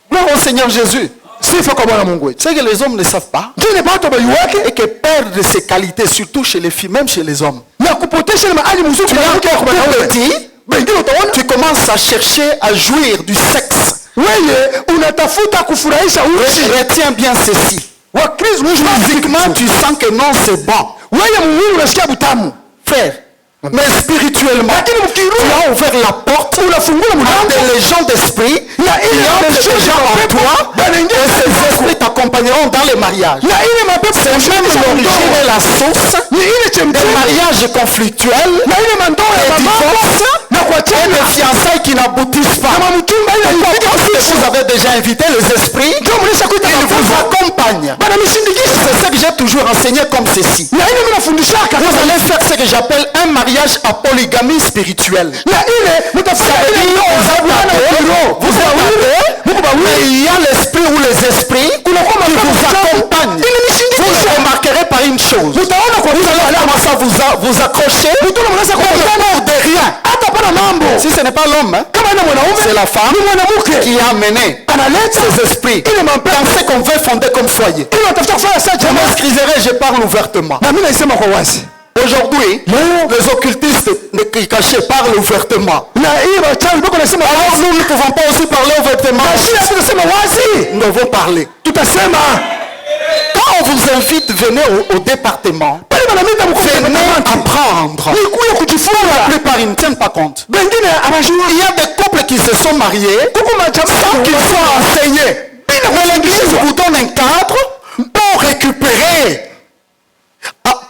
S1: Gloire au Seigneur Jésus.
S2: Sifa kwa Bwana Mungu wetu.
S1: C'est que les hommes ne savent pas.
S2: Ndio ni bato bayuwake
S1: Et que perdre ses qualités, surtout chez les filles, même chez les hommes.
S2: na kupotesha ile mahali mzuri
S1: Tu
S2: kwa
S1: as
S2: mke wako bwana wewe.
S1: petit,
S2: Wengine utaona
S1: tu commences à chercher à jouir du sexe.
S2: wewe unatafuta kufurahisha uchi.
S1: Retiens bien ceci.
S2: Wa Kristo
S1: Physiquement, tu sens que non, c'est bon.
S2: wewe mwili unasikia butamu.
S1: Frère, mais spirituellement,
S2: Lakini
S1: tu
S2: mkiruka
S1: as ouvert la porte
S2: unafungua
S1: à
S2: mlango
S1: des gens d'esprit qui
S2: na ile
S1: entrent déjà en toi
S2: banaingia
S1: et ces esprits t'accompagneront dans les mariages.
S2: na ile mapepo
S1: C'est même l'origine et la source
S2: ni ile
S1: des
S2: chemchemi
S1: mariages conflictuels
S2: na ile mandoo ya
S1: et
S2: mambo
S1: divorces
S2: na
S1: et
S2: kuachana
S1: de fiançailles qui n'aboutissent pas.
S2: kama mchumba ile
S1: Parce que vous avez déjà invité les esprits,
S2: ndio mlisha kuita
S1: ils vous
S2: mafuta
S1: accompagnent.
S2: bana misindikisha
S1: C'est ce que j'ai toujours enseigné comme ceci.
S2: na ile mnafundishaka
S1: Vous allez faire ce que j'appelle un mariage à polygamie spirituelle.
S2: na ile mtafanya ile uzabwana kiroho
S1: Vous êtes mariés,
S2: Mungu bawi
S1: mais il y a l'esprit ou les esprits qui vous accompagnent. Vous le remarquerez par une chose.
S2: utaona kwa
S1: Vous allez commencer à vous accrocher
S2: mtu mnaweza
S1: pour
S2: kuona
S1: de rien.
S2: hata pana mambo
S1: Si ce n'est pas l'homme, hein,
S2: kama ina mwanaume
S1: c'est la femme
S2: ni mwanamke
S1: qui a amené
S2: analeta
S1: ces esprits
S2: ile mapenzi
S1: dans ce qu'on veut fonder comme foyer.
S2: ile unatafuta kufanya sasa
S1: Je
S2: jamaa
S1: m'inscrirai, je parle ouvertement.
S2: na mimi naisema kwa wazi
S1: Aujourd'hui, les occultistes cachés parlent ouvertement.
S2: na hii wachawi bako nasema
S1: Alors nous ne pouvons pas aussi parler ouvertement.
S2: na shida tunasema wazi
S1: Nous devons parler.
S2: tutasema
S1: Quand on vous invite, venez au département.
S2: pale banamita
S1: Venez apprendre.
S2: ni kuya
S1: La
S2: kujifunza
S1: plupart, ils ne tiennent pas compte.
S2: bengine abajua
S1: Il y a des couples qui se sont mariés
S2: kuko majamaa
S1: sans qu'ils soient enseignés. Mais l'Église vous donne un cadre pour récupérer.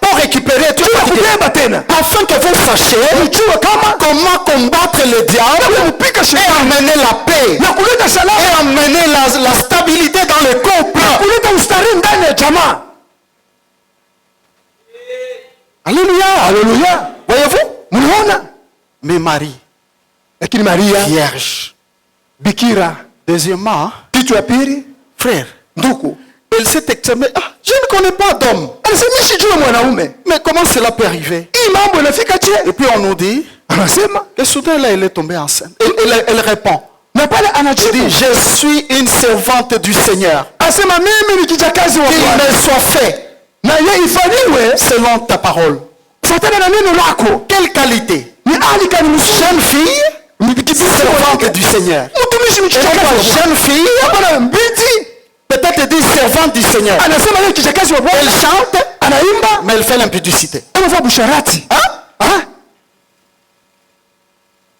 S1: Pour récupérer, tu vois,
S2: kubeba tena
S1: afin que vous sachiez comment combattre le diable et amener la paix
S2: na kuleta salama
S1: et amener la stabilité dans le couple.
S2: kuleta ustari ndani ya jamaa.
S1: Alléluia.
S2: Haleluya,
S1: Voyez-vous?
S2: mnaona?
S1: Mais Marie,
S2: Lakini Maria
S1: vierge.
S2: bikira,
S1: Deuxièmement,
S2: kitu ya pili,
S1: frère,
S2: ndugu
S1: elle s'est exclamée, ah, je ne connais pas d'homme.
S2: anasema sijui mwanaume,
S1: Mais comment cela peut arriver?
S2: hii mambo inafika
S1: Et
S2: je?
S1: puis on nous dit
S2: Anasema
S1: que soudain là, elle est tombée enceinte. Elle répond,
S2: na pale
S1: elle dit,
S2: anajibu,
S1: je suis une servante du Seigneur.
S2: asema mimi ni kijakazi wa
S1: Qu'il
S2: Bwana,
S1: me soit fait
S2: na yeye ifanywe
S1: selon ta parole.
S2: fuatana na neno lako.
S1: Quelle qualité?
S2: Ni hali gani mzuri?
S1: Jeune fille, servante du Seigneur.
S2: Mtumishi
S1: Et non
S2: mchakazi
S1: pas
S2: wa Bwana.
S1: jeune fille,
S2: Hapana, mbiti
S1: peut-être dit servante du Seigneur.
S2: anasema yeye kijakazi wa
S1: Elle
S2: Bwana,
S1: chante,
S2: anaimba
S1: mais elle fait l'impudicité.
S2: anavaa busharati.
S1: Hein?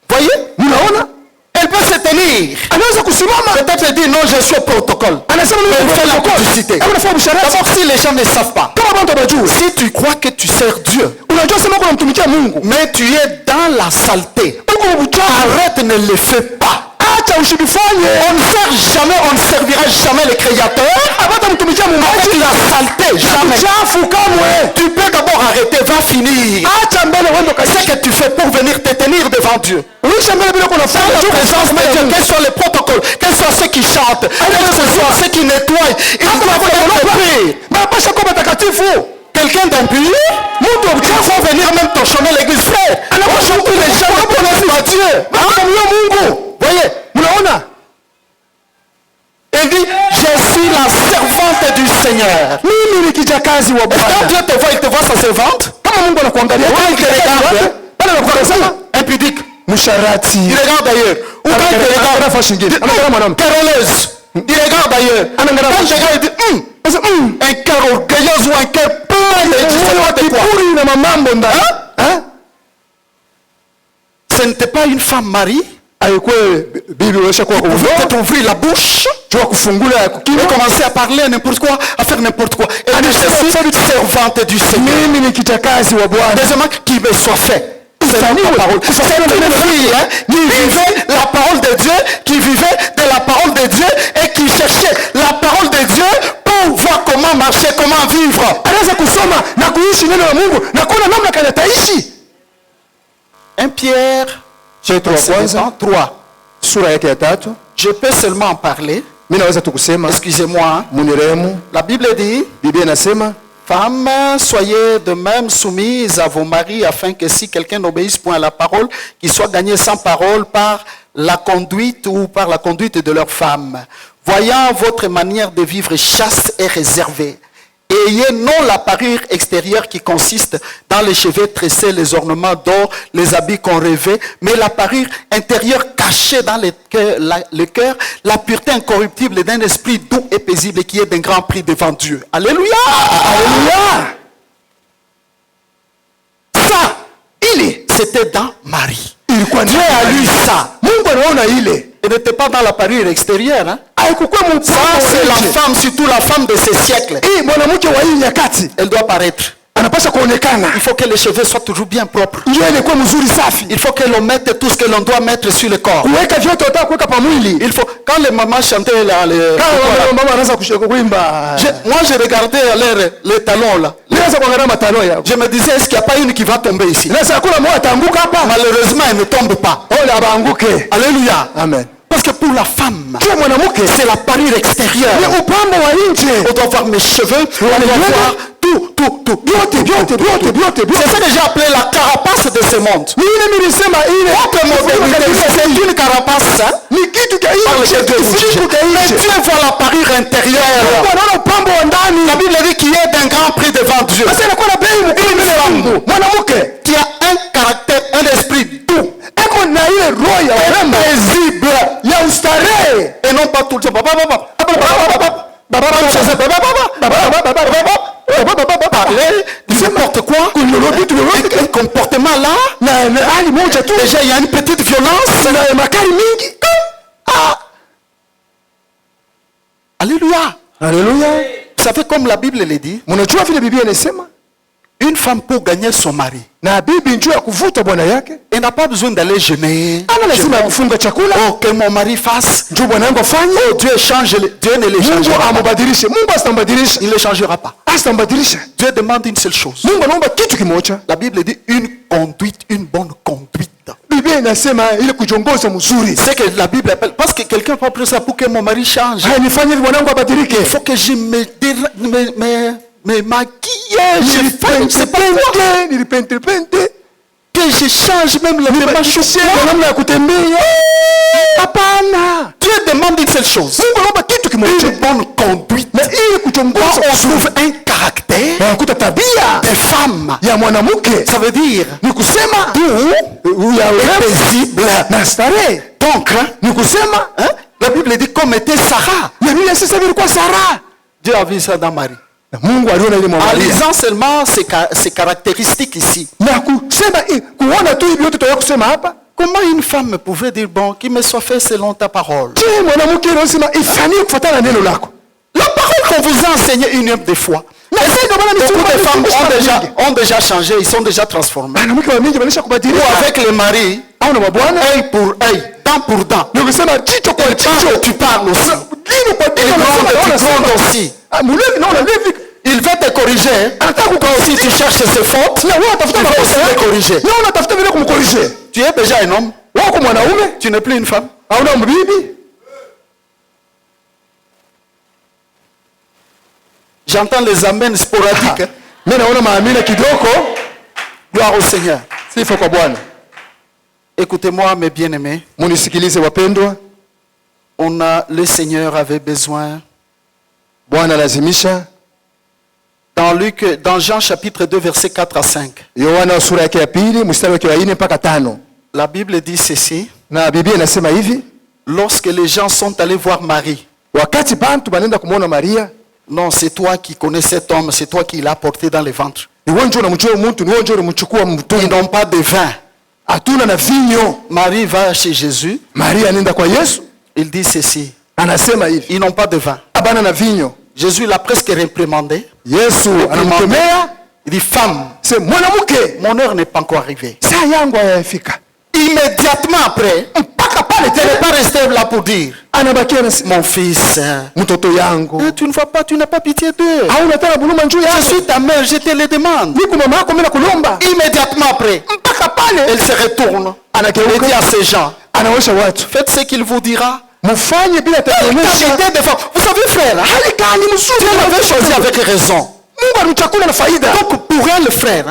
S1: Voyez?
S2: Mnaona?
S1: Elle peut se tenir.
S2: Anaweza kusimama
S1: Peut-être dire non, je suis au protocole.
S2: anasema
S1: Mais elle
S2: mimi
S1: fait
S2: ni
S1: l'impudicité.
S2: protocole. Anafanya busharati.
S1: D'abord, si les gens ne savent pas,
S2: Kama watu wanajua,
S1: si tu crois que tu sers Dieu,
S2: unajua sema kuna mtumikia Mungu.
S1: mais tu es dans la saleté,
S2: Uko mbuchafu.
S1: arrête, ne le fais pas.
S2: Acha usibifanye.
S1: On ne sert jamais, on ne servira jamais le Créateur
S2: Hapata mtumikia Mungu.
S1: avec la saleté, jamais.
S2: Uchafu kamwe.
S1: Tu peux d'abord arrêter, va finir.
S2: Acha mbele uende
S1: C'est
S2: kanisa.
S1: ce que tu fais pour venir te tenir devant Dieu.
S2: Uisha mbele bila kuna
S1: Dans
S2: fanya.
S1: la présence de Dieu, quels soient les protocoles, quels soient ceux qui chantent, quels soient ceux qui nettoient, ils doivent être pris.
S2: Mapasha kwa matakatifu.
S1: Que quelqu'un d'impur, il faut venir même torchonner l'église. Frère, aujourd'hui les gens ne connaissent pas Dieu. Voyez,
S2: Mnaona?
S1: il dit, je suis la servante du Seigneur.
S2: Mimi ni kijakazi wa
S1: Quand
S2: Bwana.
S1: Dieu te voit, il te voit sa servante.
S2: Kama Mungu anakuangalia,
S1: Quand il te regarde,
S2: bana anakuangalia
S1: impudique,
S2: msharati.
S1: il regarde ailleurs. Ou quand il te regarde,
S2: Anaangalia shingine. Anaangalia mwanamke.
S1: querelleuse, il regarde ailleurs. Quand il regarde, il dit, un cœur orgueilleux ou un cœur plein de je sais pas de quoi.
S2: Kiburi na mamambo ndani. Hein?
S1: Ce n'était pas une femme mariée.
S2: Alikuwa bibi uwesha kwa
S1: Vous pouvez
S2: kuvuta.
S1: peut-être ouvrir la bouche
S2: Tu vas kufungula ya
S1: et
S2: kukinywa.
S1: commencer à parler n'importe quoi, à faire n'importe quoi. Et je suis servante du Seigneur.
S2: Mimi ni kijakazi wa Bwana.
S1: Deuxièmement, qu'il me soit fait. C'est la parole. C'est une fille qui vivait la parole de Dieu, qui vivait de la parole de Dieu et qui cherchait la parole de Dieu pour voir comment marcher, comment vivre.
S2: Anaweza kusoma na kuishi neno la Mungu na kuona namna kana taishi.
S1: 1 Pierre
S2: Chetu wa kwanza
S1: 3.
S2: sura yake ya 3.
S1: Je peux seulement en parler.
S2: Mimi naweza tu kusema,
S1: Excusez-moi.
S2: munirehemu.
S1: La Bible dit,
S2: Biblia inasema,
S1: femmes, soyez de même soumises à vos maris, afin que si quelqu'un n'obéisse point à la parole, qu'il soit gagné sans parole par la conduite ou par la conduite de leur femme. Voyant votre manière de vivre chaste et réservée, ayez non la parure extérieure qui consiste dans les cheveux tressés, les ornements d'or, les habits qu'on rêvait, mais la parure intérieure cachée dans le cœur, la pureté incorruptible d'un esprit doux et paisible qui est d'un grand prix devant Dieu. Alléluia!
S2: Alléluia.
S1: Ça, c'était dans Marie.
S2: Ilikuwa
S1: Dieu a lu ça.
S2: Mungu anaona ile.
S1: Il n'était pas dans la parure extérieure. Hein?
S2: Haikuwa
S1: Ça,
S2: mpaka
S1: c'est la femme, surtout la femme de ces siècles.
S2: Hii mwanamke wa hii nyakati
S1: Elle doit paraître.
S2: anapaswa kuonekana.
S1: Il faut que les cheveux soient toujours bien propres.
S2: Nywele kwa mzuri safi.
S1: Il faut que l'on mette tout ce que l'on doit mettre sur le corps.
S2: Kuweka vyote unataka kuweka pa mwili.
S1: Il faut, quand les mamans chantaient là,
S2: Kama mama anaanza kuimba.
S1: moi je regardais les talons là.
S2: Nianza kuangalia matano yao.
S1: Je me disais, est-ce qu'il n'y a pas une qui va tomber ici?
S2: Sasa hakuna mmoja ataanguka hapa.
S1: Malheureusement, elle ne tombe pas.
S2: Ole abaanguke.
S1: Alléluia.
S2: Amen.
S1: Parce que pour la femme,
S2: Kwa mwanamke
S1: c'est la parure extérieure.
S2: ni upambo wa nje.
S1: On doit voir mes cheveux, on doit voir tout.
S2: Vyote.
S1: C'est ça que j'ai appelé la carapace de ce monde.
S2: Mimi nilisema ile
S1: Notre modernité, c'est une carapace. Hein?
S2: ni kitu cha
S1: Par lequel Dieu vous juge. Mais
S2: nje.
S1: Dieu voit la parure intérieure.
S2: Anaona upambo wa ndani.
S1: La Bible dit qu'il est d'un grand prix devant Dieu.
S2: Sasa inakuwa na bei mkubwa mbele ya Mungu. Mwanamke
S1: Qui a un caractère, un esprit doux,
S2: eko na ile roho ya urembo
S1: paisible,
S2: ya ustarehe.
S1: et non pas tout le temps. Parler du n'importe quoi, un comportement là.
S2: Na hali moja tu
S1: Déjà, il y a une petite violence.
S2: na makali mingi.
S1: Ah. Alléluia.
S2: Haleluya.
S1: Vous savez, comme la Bible le dit,
S2: Mnajua vile Biblia inasema
S1: une femme pour gagner son mari,
S2: na bibi njoo ya kuvuta bwana yake
S1: elle n'a pas besoin d'aller jeûner.
S2: ana lazima ya kufunga chakula.
S1: Oh, que mon mari fasse.
S2: Njoo bwana yangu afanye.
S1: Oh, Dieu change, Dieu ne les
S2: Mungu
S1: changera pas.
S2: amubadilishe. Mungu asitambadilisha.
S1: Il ne les changera pas.
S2: Asitambadilisha.
S1: Dieu demande une seule chose.
S2: Mungu anaomba kitu kimoja.
S1: La Bible dit une conduite, une bonne conduite.
S2: Biblia inasema ile kujongoza mzuri.
S1: C'est que la Bible appelle, parce que quelqu'un peut appeler ça pour que mon mari change.
S2: Haya nifanye hivi bwana wangu abadilike.
S1: Il faut que je me maquille, je fais, c'est pas quoi.
S2: Nilipente
S1: Que je change même le démarche.
S2: namna ya kutembea. Hapana.
S1: Dieu demande une seule chose.
S2: Mungu anaomba kitu kimoja.
S1: Une bonne conduite.
S2: Na ili kuchongoza
S1: Quand on
S2: mzuri.
S1: trouve un caractère
S2: Unakuta tabia
S1: des femmes,
S2: ya mwanamke
S1: ça veut dire
S2: ni kusema
S1: doux
S2: ya
S1: et
S2: urembo
S1: paisible.
S2: na starehe.
S1: Donc, hein,
S2: Ni kusema
S1: la Bible dit comme était Sarah.
S2: na Biblia sasa ilikuwa Sara.
S1: Dieu a vu ça dans Marie.
S2: Na Mungu aliona ile
S1: En
S2: mwanamke.
S1: lisant seulement ces caractéristiques ici.
S2: Na kusema kuona tu hivi yote tutaweza kusema hapa.
S1: Comment une femme pouvait dire, bon, qu'il me soit fait selon ta parole?
S2: Je mwanamke anasema ifanyike kufuatana na neno lako.
S1: La parole qu'on vous a enseignée une des fois. Beaucoup de femmes ont déjà changé, ils sont déjà transformés.
S2: Mwanamke wa mingi wanaisha
S1: Ou
S2: kubadilika.
S1: avec les maris,
S2: Au na mabwana
S1: œil pour œil, dent pour dent.
S2: ni kusema jicho kwa
S1: Et
S2: jicho.
S1: quand tu parles aussi,
S2: Dini kwa
S1: et
S2: dini.
S1: tu grondes aussi.
S2: Mulevi naona levi.
S1: Il va te corriger. Toi aussi tu cherches ses fautes.
S2: Na wewe utafuta
S1: Il va aussi
S2: makosa
S1: te
S2: yako.
S1: corriger.
S2: Na unatafuta vile kumkorije.
S1: Tu es déjà un homme,
S2: Wako mwanaume
S1: tu n'es plus une femme.
S2: hauna mbibi.
S1: J'entends les amens sporadiques.
S2: Mimi naona maamina kidogo.
S1: Gloire au Seigneur.
S2: Sifa kwa Bwana.
S1: Écoutez-moi, mes bien-aimés.
S2: Munisikilize wapendwa.
S1: Le Seigneur avait besoin.
S2: Bwana lazimisha.
S1: Dans Jean chapitre 2 versets 4 à 5.
S2: Yohana sura yake ya pili mstari wake wa 4 mpaka 5.
S1: La Bible dit ceci.
S2: Na Biblia inasema hivi.
S1: Lorsque les gens sont allés voir Marie.
S2: Wakati bantu banenda kumuona Maria.
S1: Non, c'est toi qui connais cet homme, c'est toi qui l'as porté dans le ventre.
S2: Ils
S1: n'ont pas de vin.
S2: Hatuna na vinyo.
S1: Marie va chez Jésus.
S2: Maria anaenda kwa Yesu.
S1: Il dit ceci.
S2: Anasema hivi.
S1: Ils n'ont pas de vin.
S2: Abana na vinyo.
S1: Jésus l'a presque réprimandé.
S2: Yesu anamkemea.
S1: Il dit femme,
S2: c'est mwanamke,
S1: mon heure n'est pas encore arrivée.
S2: Saa yangu hayafika.
S1: Immédiatement après, il n'est pas resté là pour dire mon fils, tu ne vois pas, tu n'as pas pitié d'eux. Je suis ta mère, je te le demande. Immédiatement après, elle se retourne et dit à ces gens, faites ce qu'il vous dira. Vous savez frère, tu l'avais choisi avec raison. Donc pour elle frère,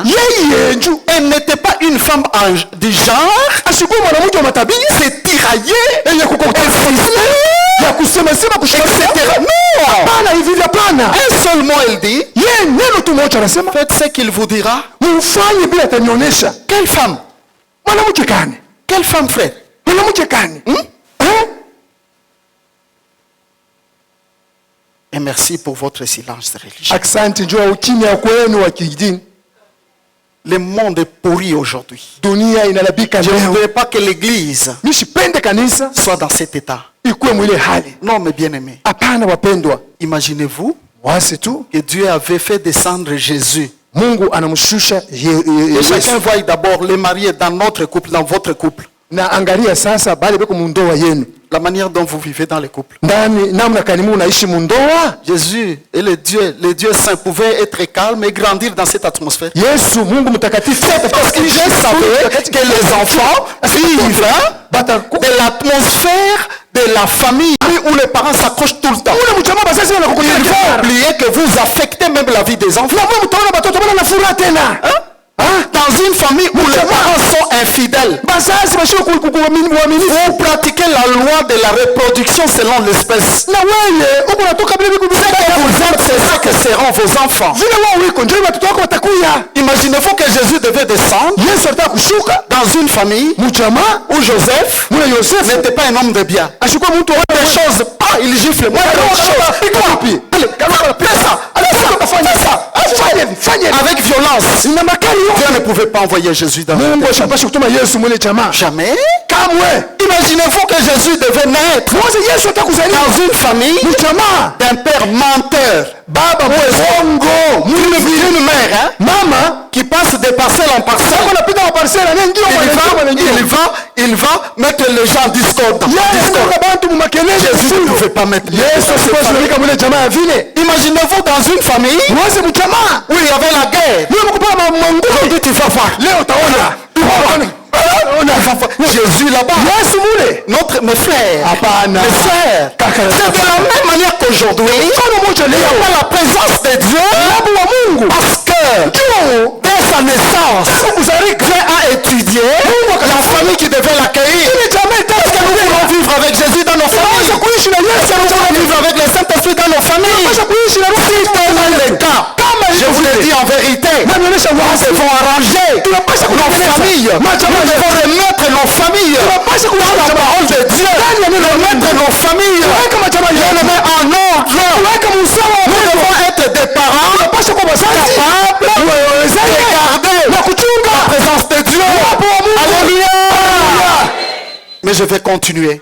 S1: elle n'était pas une femme du genre, c'est tiraillé, etc. Non, un seul mot elle dit, faites ce qu'il vous dira. Quelle femme? Quelle femme frère? Et merci pour votre silence religieux. Le monde est pourri aujourd'hui. Je ne voudrais pas que l'église soit dans cet état. Non, mes bien-aimés. Imaginez-vous que Dieu avait fait descendre Jésus. Et chacun voit d'abord les mariés dans notre couple, dans votre couple. La manière dont vous vivez dans les couples. Jésus et le Dieu saint pouvaient être calmes et grandir dans cette atmosphère. Parce que Dieu savait que les enfants vivent de l'atmosphère de la famille où les parents s'accrochent tout le temps. Il faut oublier que vous affectez même la vie des enfants. Dans une famille où les parents sont infidèles, vous pratiquez la loi de la reproduction selon l'espèce. Ce que vous êtes, c'est ce que seront vos enfants. Imaginez-vous que Jésus devait descendre dans une famille où Joseph n'était pas un homme de bien. Des choses, il gifle. Avec violence. Dieu ne pouvait pas envoyer Jésus dans le monde. Jamais. Imaginez-vous que Jésus devait naître dans une famille d'un père menteur. Une mère, qui passe de parcelle en parcelle. Il va mettre les gens en discorde. Jésus ne pouvait pas mettre. Imaginez-vous dans une famille où il y avait la guerre. Aujourd'hui tu vas voir. Jésus là-bas. Mes frères. C'est de la même manière qu'aujourd'hui, il n'y a pas la présence de Dieu. Parce que dès sa naissance, Dieu a étudié la famille qui devait l'accueillir. Est-ce que nous voulons vivre avec Jésus dans nos familles? Est-ce que nous voulons vivre avec le Saint-Esprit dans nos familles? Si tel est le cas, je vous le dis en vérité, nous devons arranger nos familles. Nous devons remettre nos familles dans la parole de Dieu. Remettre nos familles en ordre. Nous devons être des parents capables de garder la présence de Dieu. Alléluia. Mais je vais continuer.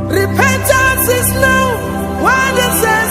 S5: Repentance is now while the saints